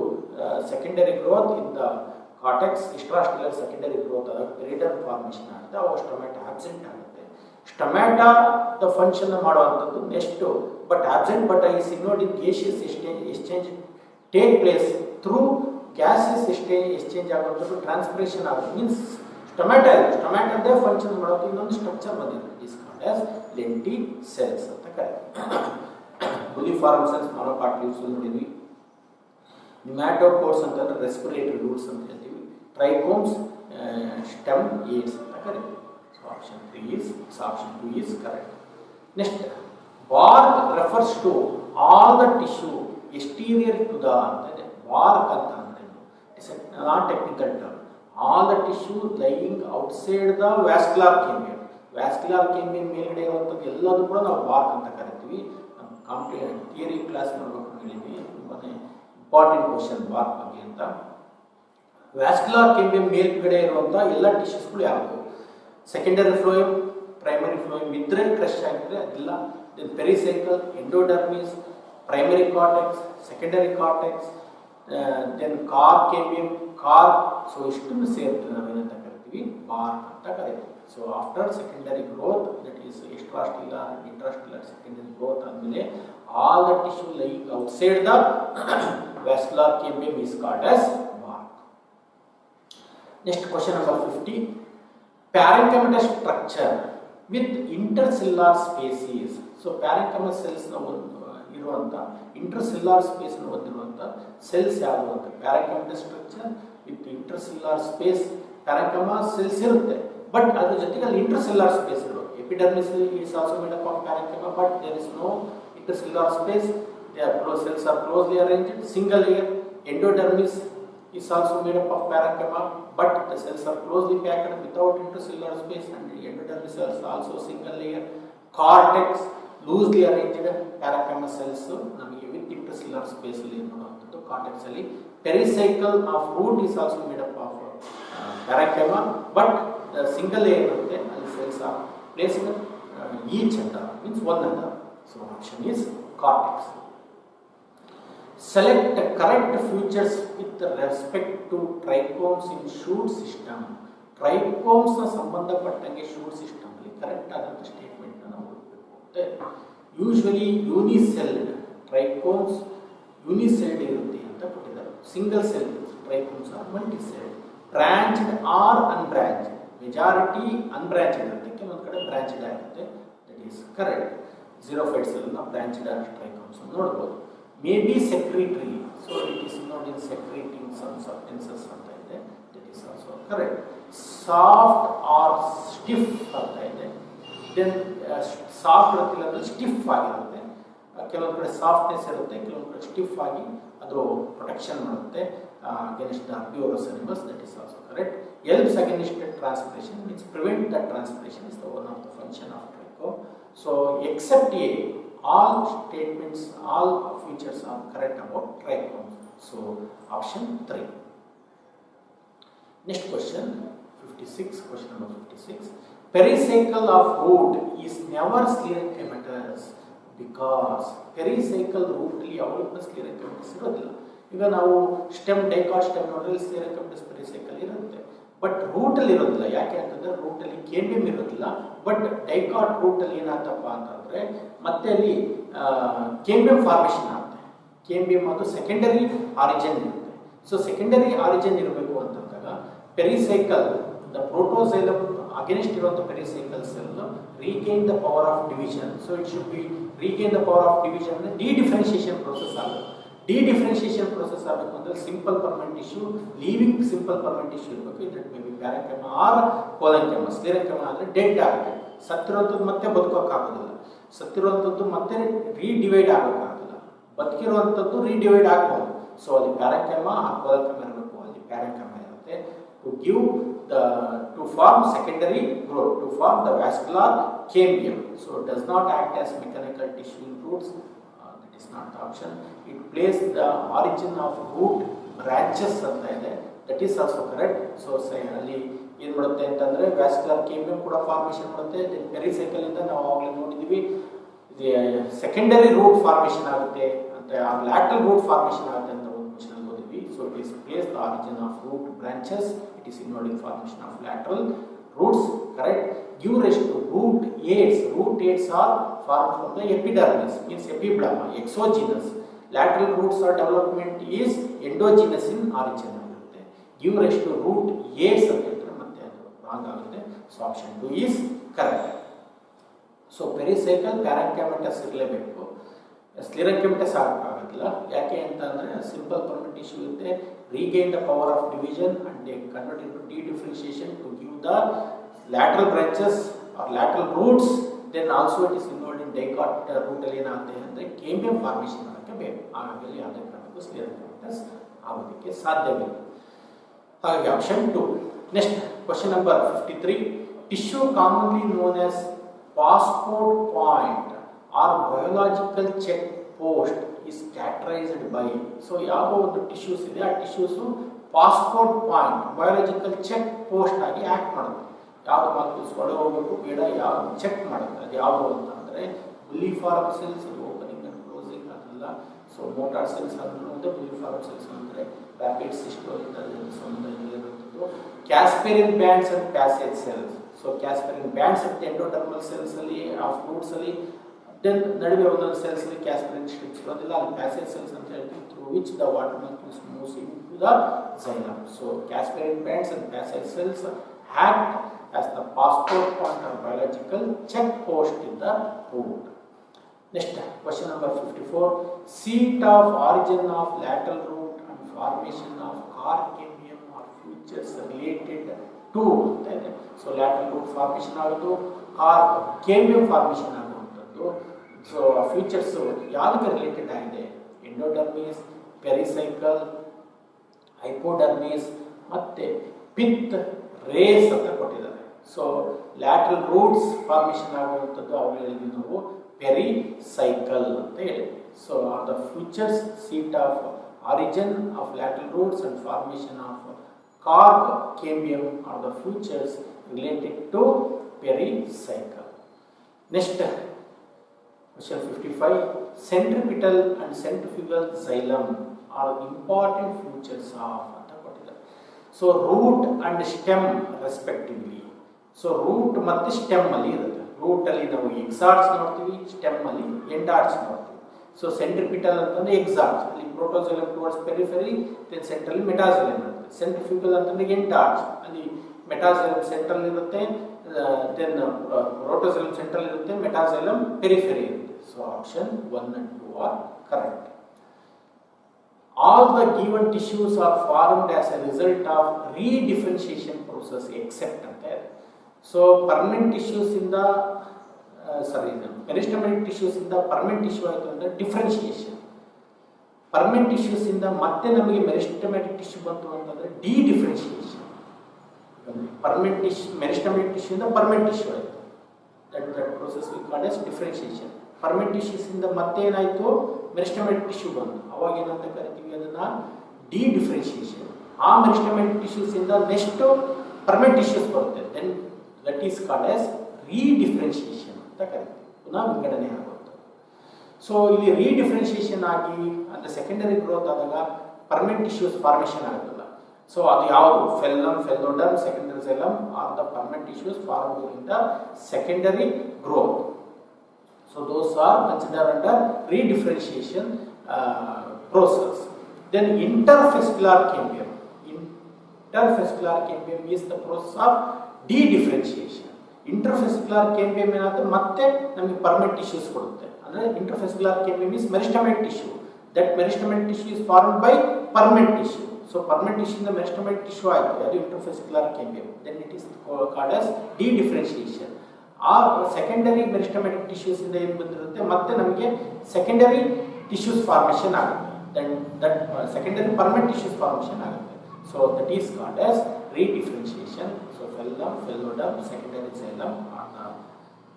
secondary growth in the cortex, extracellular secondary growth ಆದಾಗ periderm formation ಆಗುತ್ತೆ, ಅವು stomata absent ಆಗುತ್ತೆ. Stomata the function ಮಾಡುವಂಥದ್ದು next but absent but is ignored in gaseous exchange take place through gaseous exchange ಆಗುವಂಥದ್ದು transpiration ಆಗುತ್ತೆ. Means ಸ್ಟೊಮ್ಯಾಟದೇ function ಮಾಡೋದು ಇನ್ನೊಂದು ಸ್ಟ್ರಕ್ಚರ್ ಬಂದಿದೆ. It is called as lenticels ಅಂತ ಕರೀತಾರೆ. ಬುಲಿಫಾರ್ಮ್ ಸೆಲ್ಸ್, ಮೊನೋಕಾಟ್ಲಿವ್ಸ್ ನೋಡಿದ್ವಿ. ನಿಮ್ಯಾಟೋಪೋಡ್ಸ್ ಅಂತಂದ್ರೆ ರೆಸ್ಪಿರೇಟರಿ ರೂಟ್ಸ್ ಅಂತ ಹೇಳ್ತೀವಿ. ಟ್ರೈಕೋಮ್ಸ್ ಸ್ಟೆಮ್ ಏಡ್ಸ್ ಅಂತ ಕರೀತೀವಿ. So option 2 is correct. Next bark refers to all the tissue exterior to the ಅಂತ ಇದೆ. ಬಾರ್ಕ್ ಅಂತ ಅಂದ್ರೆ it's not technical term. All the tissue lying outside the vascular cambium. Vascular cambium ಮೇಲ್ಗಡೆ ಇರುವಂಥದ್ದು ಎಲ್ಲದೂ ಕೂಡ ನಾವು ಬಾರ್ಕ್ ಅಂತ ಕರಿತೀವಿ. ಥಿಯರಿ ಕ್ಲಾಸ್ ಮಾಡಬೇಕು ಹೇಳಿದ್ವಿ. ತುಂಬಾನೇ ಇಂಪಾರ್ಟೆಂಟ್ ಕ್ವಶನ್ ಬಾರ್ಕ್ ಬಗ್ಗೆ ಅಂತ. ವ್ಯಾಸ್ಕ್ಯುಲರ್ ಕೇಂಬಿಯಂ ಮೇಲ್ಗಡೆ ಇರುವಂಥ ಎಲ್ಲ ಟಿಶ್ಯೂಸ್ಗಳು ಯಾವುದು? ಸೆಕೆಂಡರಿ ಫ್ಲೋಯಮ್, ಪ್ರೈಮರಿ ಫ್ಲೋಯಮ್ ಇದ್ರೆ ಕ್ರಶ್ ಆಗಿದ್ರೆ ಅದಿಲ್ಲ. Then pericycle, endodermis, primary cortex, secondary cortex, then cork cambium, cork. So ಇಷ್ಟನ್ನು ಸೇರ್ತದೆ ನಾವೇನಂತ ಕರಿತೀವಿ? ಬಾರ್ಕ್ ಅಂತ ಕರಿತೀವಿ. So after secondary growth, that is extrastelar and intrastelar secondary growth ಆದಮೇಲೆ all the tissue lying outside the vascular cambium is called as bark. Next question number 50. Parenchymatous structure with intercellular spaces. So parenchyma cells na ಇರುವಂತ intercellular space na ಹೊಂದಿರುವಂತ cells ಯಾವುದು ಅಂತ? parenchymatous structure with intercellular space. parenchyma cells ಇರುತ್ತೆ, but ಅದರ ಜೊತೆಗೆ ಅಲ್ಲಿ intercellular space ಇರುತ್ತೆ. epidermis is also made up of parenchyma, but there is no intercellular space. Their cells are closely arranged, single layer. Endodermis is also made up of parenchyma, but the cells are closely packed without intercellular space, and the endodermis cells also single layer. Cortex loosely arranged parenchyma cells ನಮಗೆ with intercellular space ಅಲ್ಲಿ ಇರುವಂತದ್ದು cortex ಅಲ್ಲಿ. Pericycle of root is also made up of parenchyma, but the single layer ಇರುತ್ತೆ, ಅಲ್ಲಿ cells are placed each under, means one under. So option is cortex. Select the correct features with respect to trichomes in shoot system. Trichomes ನ ಸಂಬಂಧಪಟ್ಟಂಗೆ shoot system ಅಲ್ಲಿ correct ಆದಂತ statement ಅನ್ನು ಓದಬೇಕು. Usually unicelled trichomes unicelled ಇರುತ್ತೆ ಅಂತ ಕೊಟ್ಟಿದ್ದಾರೆ. Single cell trichomes are multicell, branched or unbranched, majority unbranched ಇರುತ್ತೆ, ಕೆಲವೊಂದು ಕಡೆ ಬ್ರಾಂಚ್ಡ್ ಆಗಿರುತ್ತೆ. That is correct. Xerophyte cell branched trichomes ನೋಡ್ಬೋದು. May be secretory, so it is not in secreting some substances ಅಂತ ಇದೆ. That is also correct. Soft or stiff ಅಂತ ಇದೆ. Then soft ಇರುತ್ತಿಲ್ಲ ಅಂದರೆ ಸ್ಟಿಫ್ ಆಗಿರುತ್ತೆ. ಕೆಲವೊಂದು ಕಡೆ ಸಾಫ್ಟ್ನೆಸ್ ಇರುತ್ತೆ, ಕೆಲವೊಂದು ಕಡೆ ಸ್ಟಿಫ್ ಆಗಿ ಅದು ಪ್ರೊಟೆಕ್ಷನ್ ಮಾಡುತ್ತೆ against the purus animals. That is also correct. Helps against the transpiration, means prevent the transpiration is the one of the function of tricho. So except A, all statements, all features are correct about tricho. So option 3. Next question, 56, question number 56. Pericycle of root is never sclerenchymatous because pericycle root ಅಲ್ಲಿ ಯಾವಾಗಲೂ sclerenchymatous ಇರೋದಿಲ್ಲ. ಈಗ ನಾವು stem dicot stem ನೋಡಿದ್ರೆ ಸ್ಕ್ಲೆರೆಂಕೈಮಟಸ್ pericycle ಇರುತ್ತೆ, but ರೂಟಲ್ಲಿ ಇರೋದಿಲ್ಲ. ಯಾಕೆ ಅಂತಂದ್ರೆ ರೂಟಲ್ಲಿ ಕೇಂಬಿಯಂ ಇರೋದಿಲ್ಲ, ಬಟ್ ಡೈಕಾಟ್ ರೂಟಲ್ಲಿ ಏನಾಗ್ತಪ್ಪ ಅಂತಂದರೆ ಮತ್ತೆ ಅಲ್ಲಿ ಕೇಂಬಿಯಂ ಫಾರ್ಮೇಷನ್ ಆಗುತ್ತೆ. ಕೇಂಬಿಯಂ ಅದು ಸೆಕೆಂಡರಿ ಆರಿಜಿನ್ ಇರುತ್ತೆ. ಸೊ ಸೆಕೆಂಡರಿ ಆರಿಜಿನ್ ಇರಬೇಕು ಅಂತಂದಾಗ ಪೆರಿಸೈಕಲ್ ದ ಪ್ರೋಟೋಸೈಲಮ್ ಅಗೇನ್ಸ್ಟ್ ಇರುವಂಥ pericycle cell regain the power of division. So it should be regain the power of division ಅಂದರೆ ಡಿಡಿಫರೆನ್ಷಿಯೇಷನ್ ಪ್ರೋಸೆಸ್ ಆಗುತ್ತೆ. ಡಿಡಿಫರೆನ್ಷಿಯೇಷನ್ ಪ್ರೋಸೆಸ್ ಆಗಬೇಕು ಅಂದರೆ simple permanent tissue, living simple permanent tissue ಇರಬೇಕು. ಇದಕ್ಕೆ may be parenchyma or ಕೋಲೆಂಕೈಮ. ಸ್ಕ್ಲೆರೆಂಕೈಮ ಅಂದರೆ dead ಆಗುತ್ತೆ, ಸತ್ತಿರುವಂಥದ್ದು ಮತ್ತೆ ಬದುಕೋಕ್ಕಾಗೋದಿಲ್ಲ, ಸತ್ತಿರುವಂಥದ್ದು ಮತ್ತೆ ರೀಡಿವೈಡ್ ಆಗೋಕ್ಕಾಗಲ್ಲ, ಬದುಕಿರುವಂಥದ್ದು ರೀಡಿವೈಡ್ ಆಗ್ಬೋದು. ಸೊ ಅಲ್ಲಿ ಪ್ಯಾರೆಂಕೈಮ ಆರ್ ಕೋಲೆಂಕೈಮ ಇರಬೇಕು, ಅಲ್ಲಿ ಪ್ಯಾರೆಂಕೈಮ ಇರುತ್ತೆ. To give the to form secondary growth, to form the vascular cambium. So does not act as mechanical tissue in roots. Is not the option. It plays the origin of root branches ಅಂತ ಇದೆ. That is also correct. So ಅಲ್ಲಿ ಏನು ಮಾಡುತ್ತೆ ಅಂತಂದರೆ vascular cambium ಕೂಡ formation ಮಾಡುತ್ತೆ. Pericycle ಇಂದ ನಾವು ಆವಾಗಲೇ ನೋಡಿದ್ದೀವಿ ಸೆಕೆಂಡರಿ ರೂಟ್ ಫಾರ್ಮೇಷನ್ ಆಗುತ್ತೆ ಅಂತ, ಲ್ಯಾಟರಲ್ ರೂಟ್ ಫಾರ್ಮೇಷನ್ ಆಗುತ್ತೆ ಅಂತ ಒಂದು ಕ್ವಶನ್ ಓದಿದ್ವಿ. So it is place the origin of root branches. It is involve in formation of lateral roots. Correct. Give rise to root aids. Root aids are formed from the epidermis, means epiblema, exogenous. Lateral roots or development is endogenous in origin. Give rise to root aids ante matte adu wrong agutte. So option 2 is correct. So pericycle parenchymatous ಇರಲೇಬೇಕು, ಸ್ಕ್ಲೆರೆಂಕೈಮಟಸ್ ಆಗೋದಿಲ್ಲ. ಯಾಕೆ ಅಂತ ಅಂದರೆ simple permanent tissue ಇರುತ್ತೆ, regain the power of division and they convert into dedifferentiation to give the lateral branches or lateral roots. Then also it is involved in dicot root ಅಲ್ಲಿ ಏನಾಗುತ್ತೆ ಅಂದರೆ cambium formation ಮಾಡೋಕ್ಕೆ ಬೇಕು. ಹಾಗಾಗಿ ಯಾವುದೇ ಕಾರಣಕ್ಕೂ ಸ್ಕ್ಲೆರೆಂಕೈಮಟಸ್ ಆಗೋದಕ್ಕೆ ಸಾಧ್ಯವಿಲ್ಲ. ಹಾಗಾಗಿ option 2. Next question number 53. Tissue commonly known as passport point or biological check post is characterized by. So ಯಾವ ಒಂದು ಟಿಶ್ಯೂಸ್ ಇದೆ ಆ tissues passport point biological check post ಆಗಿ ಆ್ಯಕ್ಟ್ ಮಾಡುತ್ತೆ. ಯಾವುದು ಮಾರ್ಕ್ಸ್ ಒಳಗೆ ಹೋಗಬೇಕು ಬೇಡ ಯಾವುದು ಚೆಕ್ ಮಾಡುತ್ತೆ. ಅದು ಯಾವುದು ಅಂತ ಅಂದರೆ bulliform cells, opening and closing ಅದೆಲ್ಲ. ಸೊ ಮೋಟಾರ್ ಸೆಲ್ಸ್ ಅದನ್ನು ಒಂದು ಬುಲಿಫಾರ್ಮ್ ಸೆಲ್ಸ್ ಅಂದರೆ ರ್ಯಾಪಿಡ್ ಸಿಸ್ಟೋಲಿಂದ ಇರುವಂಥದ್ದು. Casparian bands and passage cells. So Casparian bands ಅಂತ ಎಂಡೋಟರ್ಮಲ್ ಸೆಲ್ಸಲ್ಲಿ ಆಫ್ ರೂಟ್ಸಲ್ಲಿ, ದೆನ್ ನಡುವೆ ಒಂದೊಂದು ಸೆಲ್ಸಲ್ಲಿ ಕ್ಯಾಸ್ಪೆರಿನ್ ಸ್ಟ್ರಿಪ್ಸ್ ಇರೋದಿಲ್ಲ, ಅಲ್ಲಿ ಪ್ಯಾಸೇಜ್ ಸೆಲ್ಸ್ ಅಂತ ಹೇಳ್ತೀವಿ, through which the water molecules moves into the xylem. So Casparian bands and passage cells act as the passport point or biological check post in the root. Next question number 54. Seat of origin of lateral root and formation of car cambium or features related to. So lateral root formation ಆಗೋದು, car cambium formation ಆಗುವಂಥದ್ದು. So features ಯಾವುದಕ್ಕೆ related ಆಗಿದೆ? Endodermis, pericycle, hypodermis ಮತ್ತು pith race ಅಂತ ಕೊಟ್ಟಿದ್ದಾರೆ. So lateral roots formation ಆಗುವಂಥದ್ದು ಅವು ಹೇಳಿದ್ವಿ ನಾವು ಪೆರಿಸೈಕಲ್ ಅಂತ ಹೇಳಿ. So are the features seat of origin of lateral roots and formation of cork cambium are the features related to pericycle. Next question 55. Centripetal and centrifugal xylem are important features of ಅಂತ ಕೊಟ್ಟಿದ್ದಾರೆ. So root and stem respectively. So root ಮತ್ತು stem ಅಲ್ಲಿ ಇರುತ್ತೆ. Root ಅಲ್ಲಿ ನಾವು ಎಕ್ಸಾರ್ಟ್ಸ್ ನೋಡ್ತೀವಿ, stem ಅಲ್ಲಿ ಎಂಡಾರ್ಟ್ಸ್ ನೋಡ್ತೀವಿ. ಸೊ ಸೆಂಟ್ರಿಪಿಟಲ್ ಅಂತಂದ್ರೆ ಎಕ್ಸಾಕ್ಟ್, ಅಲ್ಲಿ ಪ್ರೋಟೋಸೈಲಮ್ ಟುವರ್ಡ್ಸ್ ಪೆರಿಫೆರಿ, ದೆನ್ ಸೆಂಟ್ರಲ್ ಮೆಟಾಸೈಲಮ್ ಇರುತ್ತೆ. ಸೆಂಟ್ರಿಫ್ಯೂಗಲ್ ಅಂತಂದ್ರೆ ಎಂಟಾರ್ಚ್, ಅಲ್ಲಿ ಮೆಟಾಸೈಲಮ್ ಸೆಂಟ್ರಲ್ ಇರುತ್ತೆ, ದೆನ್ ಪ್ರೋಟೋಸೈಲಮ್ ಸೆಂಟ್ರಲ್ ಇರುತ್ತೆ, ಮೆಟಾಸೈಲಮ್ ಪೆರಿಫೆರಿ ಇರುತ್ತೆ. So option 1 and 2 are correct. All the given tissues are formed as a result of redifferentiation process except ಅಂತ ಇದೆ. ಸೊ ಪರ್ಮನೆಂಟ್ ಟಿಶ್ಯೂಸ್ ಇಂದ ಮೆರಿಸ್ಟಮೆಟಿಕ್ ಟಿಶ್ಯೂಸ್ ಇಂದ ಪರ್ಮನೆಂಟ್ ಟಿಶ್ಯೂ ಆಯಿತು ಅಂದರೆ ಡಿಫ್ರೆನ್ಶಿಯೇಷನ್. ಪರ್ಮನೆಂಟ್ ಟಿಶ್ಯೂಸ್ ಇಂದ ಮತ್ತೆ ನಮಗೆ ಮೆರಿಸ್ಟಮೆಟಿಕ್ ಟಿಶ್ಯೂ ಬಂತು ಅಂತಂದ್ರೆ ಡಿಡಿಫ್ರೆನ್ಶಿಯೇಷನ್. ಪರ್ಮನೆಂಟ್ ಟಿಶ್ಯೂ ಮೆರಿಸ್ಟಮೆಟಿಕ್ ಟಿಶ್ಯೂ ಇಂದ ಪರ್ಮನೆಂಟ್ ಟಿಶ್ಯೂ ಆಯಿತು, that process we called as differentiation. Permanent tissues ಇಂದ ಮತ್ತೆ ಏನಾಯಿತು, ಮೆರಿಸ್ಟಮೆಟಿಕ್ ಟಿಶ್ಯೂ ಬಂತು, ಅವಾಗ ಏನಂತ ಕರಿತೀವಿ ಅದನ್ನ ಡಿಡಿಫ್ರೆನ್ಶಿಯೇಷನ್. ಆ ಮೆರಿಸ್ಟಮೆಟಿಕ್ ಟಿಶ್ಯೂಸ್ ಇಂದ ನೆಕ್ಸ್ಟ್ ಪರ್ಮನೆಂಟ್ ಟಿಶ್ಯೂಸ್ ಬರುತ್ತೆ, then that is called as redifferentiation ಅಂತ ಕರಿತೀವಿ, ಪುನಃ ವಿಂಗಡಣೆ ಆಗುತ್ತೆ. ಸೊ ಇಲ್ಲಿ ರೀಡಿಫ್ರೆನ್ಶಿಯೇಷನ್ ಆಗಿ ಅಂದರೆ ಸೆಕೆಂಡರಿ ಗ್ರೋತ್ ಆದಾಗ ಪರ್ಮನೆಂಟ್ ಟಿಶ್ಯೂಸ್ ಫಾರ್ಮೇಷನ್ ಆಗೋದಿಲ್ಲ. ಸೊ ಅದು ಯಾವುದು, phellem, phelloderm, secondary xylem are the permanent tissues form during the secondary growth. So those are considered under redifferentiation process. Then interfascicular cambium. Interfascicular cambium is the process of de-differentiation. Interfascicular cambium ಏನಾಗುತ್ತೆ, ಮತ್ತೆ ನಮಗೆ permanent tissues ಕೊಡುತ್ತೆ. ಅಂದರೆ interfascicular cambium is meristematic tissue. That meristematic tissue is formed by permanent tissue. So permanent tissue ಇಂದ meristematic tissue ಆಯಿತು, ಅದು interfascicular cambium. Then it is called as de-differentiation. ಆ secondary meristematic tissues ಇಂದ ಏನು ಬಂದಿರುತ್ತೆ, ಮತ್ತೆ ನಮಗೆ ಸೆಕೆಂಡರಿ ಟಿಶ್ಯೂಸ್ ಫಾರ್ಮೇಷನ್ ಆಗುತ್ತೆ, that secondary permanent tissues formation ಆಗುತ್ತೆ. So that is called as redifferentiation. So phellem, phelloderm, secondary xylem are the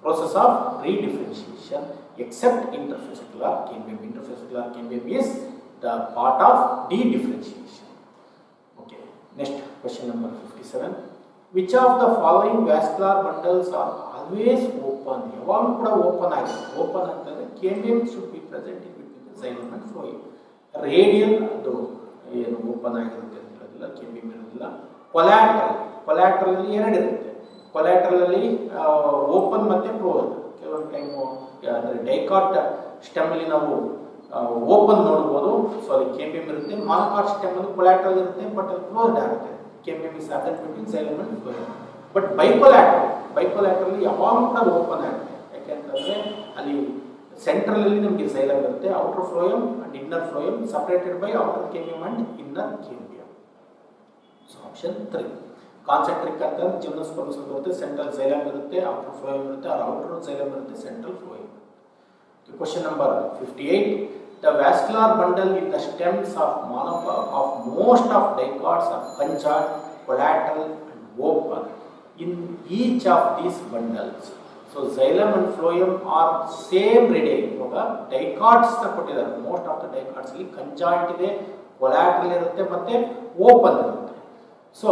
process of redifferentiation except interfascicular cambium. Interfascicular cambium is the part of de-differentiation. Okay, next question number 57. Which of the following vascular bundles are always open? ಯಾವಾಗಲೂ ಕೂಡ open ಆಗಿದೆ. Open ಅಂತಂದರೆ cambium should be present in between the xylem and phloem. Radial ಅದು ಏನು open ಆಗಿರುತ್ತೆ ಅಂತ ಹೇಳೋದಿಲ್ಲ, cambium ಇರೋದಿಲ್ಲ. ಕೊಲ್ಯಾಟ್ರಲ್ ಅಲ್ಲಿ ಎರಡು ಇರುತ್ತೆ. ಕೊಲ್ಯಾಟ್ರಲ್ ಅಲ್ಲಿ ಓಪನ್ ಮತ್ತೆ ಕ್ಲೋಸ್. ಕೆಲವೊಂದು ಟೈಮು ಅಂದರೆ ಡೈಕಾಟ್ ಸ್ಟೆಮ್ ಅಲ್ಲಿ ನಾವು ಓಪನ್ ನೋಡ್ಬೋದು, ಸೊ ಅಲ್ಲಿ cambium ಇರುತ್ತೆ. ಮಾನೋಕಾಟ್ ಸ್ಟೆಮ್ ಅಲ್ಲಿ ಕೊಲ್ಯಾಟ್ರಲ್ ಇರುತ್ತೆ, ಬಟ್ ಅಲ್ಲಿ ಕ್ಲೋಸ್ಡ್ ಆಗುತ್ತೆ. Cambium is absent between xylem and phloem. But bicollateral ಯಾವಾಗಲೂ ಕೂಡ ಓಪನ್ ಆಗುತ್ತೆ. ಯಾಕೆಂತಂದರೆ ಅಲ್ಲಿ ಸೆಂಟ್ರಲ್ ಅಲ್ಲಿ ನಮಗೆ xylem ಇರುತ್ತೆ, outer phloem and inner phloem separated by outer cambium and inner cambium. So option 3. Concentric ಅಂತ ಜಿಮ್ನೋಸ್ಪರ್ಮ್ಸ್ ಬರುತ್ತೆ, ಸೆಂಟ್ರಲ್ xylem ಇರುತ್ತೆ, ಔಟರ್ ಫ್ಲೋಯಮ್ ಇರುತ್ತೆ, ಆರ್ ಔಟರ್ xylem ಇರುತ್ತೆ, central phloem. Question number 58. The vascular bundle in the stems of most of dicots are conjoined, collateral and open in each of these bundles. So xylem and phloem are same radii. ಇವಾಗ dicots ನ ಕೊಟ್ಟಿದ್ದಾರೆ, most of the dicots ಅಲ್ಲಿ conjoint ಇದೆ, collateral ಇರುತ್ತೆ ಮತ್ತೆ open ಇರುತ್ತೆ. So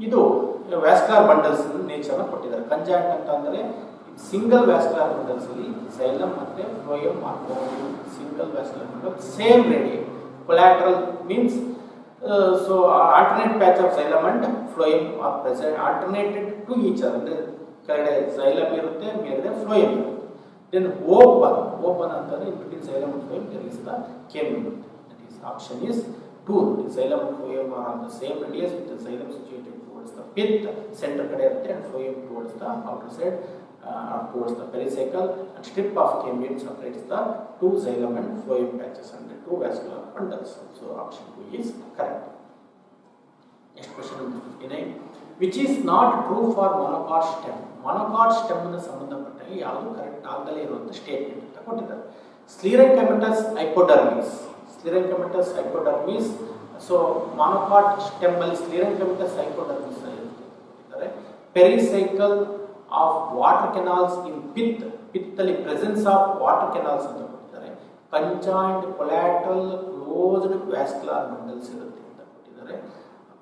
ಇದು vascular bundles nature ನ ಕೊಟ್ಟಿದ್ದಾರೆ. conjoint ಅಂತ ಅಂದರೆ ಸಿಂಗಲ್ ವ್ಯಾಸ್ಕ್ಯುಲರ್ ಬಂಡಲ್ಸ್ ಅಲ್ಲಿ xylem ಮತ್ತೆ phloem ಮಾಡ್ಕೊಂಡು single vascular bundle, same radii. Collateral means so alternate patch of xylem and phloem are present, alternated to each other. ಕೆಳಗಡೆ xylem ಇರುತ್ತೆ, ಮೇಲ್ಗಡೆ phloem ಇರುತ್ತೆ. Then open ಅಂತಂದ್ರೆ in between xylem and phloem there is the cambium. That is option is 2. The xylem and phloem are on the same radius with the xylem situated towards the pith, center ಕಡೆ ಇರುತ್ತೆ, and phloem towards the outer side. Towards the pericycle, and strip of cambium separates the two xylem and phloem patches and the two vascular bundles. So option 2 is correct. Next question number 59. Which is not true for monocot stem? Monocot stem ನ ಸಂಬಂಧಪಟ್ಟಾಗಿ ಯಾವುದು correct ಆಗದಲೇ ಇರುವಂತ statement ಅಂತ ಕೊಟ್ಟಿದ್ದಾರೆ. Sclerenchymatous hypodermis. Sclerenchymatous hypodermis. So monocot stem ಅಲ್ಲಿ sclerenchymatous hypodermis ಇರುತ್ತದೆ. Pericycle of water canals in pith ಅಲ್ಲಿ presence of water canals ಅಂತ ಕೊಟ್ಟಿದ್ದಾರೆ. conjoined collateral closed vascular bundles ಇರುತ್ತೆ ಅಂತ ಕೊಟ್ಟಿದ್ದಾರೆ.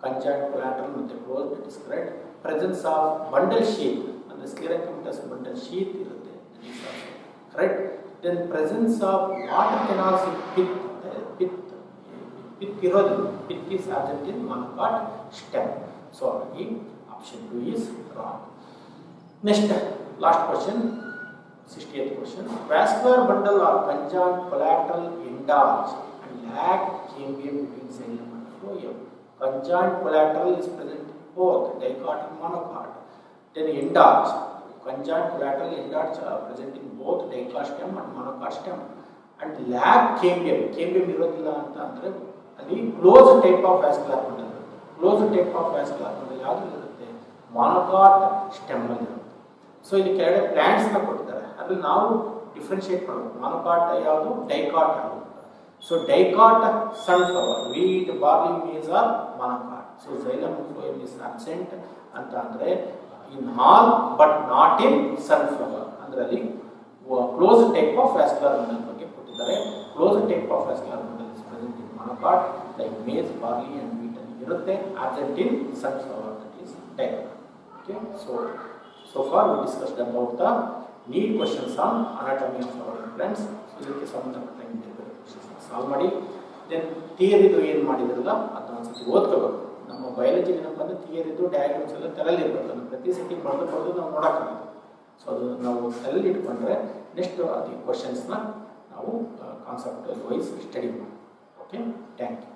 conjoined collateral ಮತ್ತೆ closed, that is correct. presence of bundle sheath ಅಂದ್ರೆ sclerenchymatous bundle sheath ಇರುತ್ತೆ, that is also correct. then presence of water canals in pith ಇರೋದಿಲ್ಲ, pith is absent in monocot stem. so option 2 is wrong. Next, last question. 68th question. Vascular bundle or conjoint collateral enlarge and lag cambium between xylem and phloem. Conjoint collateral is present in both dicot and monocot. Then enlarge. Conjoint collateral enlarge are present in both dicot stem and monocot stem. And lag cambium. Cambium ಇರೋದಿಲ್ಲ ಅಂತ ಅಂದ್ರೆ ಅಲ್ಲಿ close type of vascular bundle. Close type of vascular bundle ಯಾವುದು ಇರುತ್ತೆ? Monocot stem ಅಲ್ಲಿ ಇರುತ್ತೆ. So ಇಲ್ಲಿ ಕೆಳಗಡೆ ಪ್ಲಾಂಟ್ಸ್ ನ ಕೊಟ್ಟಿದ್ದಾರೆ, ಅದ್ರಲ್ಲಿ ನಾವು ಡಿಫ್ರೆನ್ಶಿಯೇಟ್ ಮಾಡಬೇಕು. ಮಾನೋಕಾಟ್ ಯಾವುದು, ಡೈಕಾಟ್ ಯಾವುದು. So dicot sunflower, wheat, barley, maize are monocot. So xylem phloem is absent ಅಂತ ಅಂದ್ರೆ in all but not in sunflower. ಅದರಲ್ಲಿ closed type of vascular bundle ಬಗ್ಗೆ ಕೊಟ್ಟಿದ್ದಾರೆ. Closed type of vascular bundle is present in monocot like maize, barley and wheat ಅಲ್ಲಿ ಇರುತ್ತೆ. Absent in sunflower, that is dicot. Okay, so far we discussed about the need questions on anatomy of flowering plants. So ಇದಕ್ಕೆ ಸಂಬಂಧಪಟ್ಟಂತೆ solve ಮಾಡಿ then ಥಿಯರಿದು ಏನು ಮಾಡಿದ್ರಲ್ಲ ಅದನ್ನ ಒಂದ್ಸತಿ ಓದ್ಕೋಬೇಕು. ನಮ್ಮ ಬಯಾಲಜಿ ಏನಪ್ಪ ಅಂದರೆ ಥಿಯರಿದು ಡಯಾಗ್ರಾಮ್ಸ್ ಎಲ್ಲ ತಲೆಯಲ್ಲಿ ಇರಬೇಕು. ಅದನ್ನು ಪ್ರತಿ ಸತಿ ಬರೆದು ನಾವು ನೋಡೋಕ್ಕಾಗಲ್ಲ. ಸೊ ಅದು ನಾವು ತಲೆಯಲ್ಲಿ ಇಟ್ಕೊಂಡ್ರೆ ನೆಕ್ಸ್ಟ್ ಅದು ಕ್ವಶನ್ಸ್ನ ನಾವು ಕಾನ್ಸೆಪ್ಟ್ ವೈಸ್ ಸ್ಟಡಿ ಮಾಡಿ. Okay, thank you.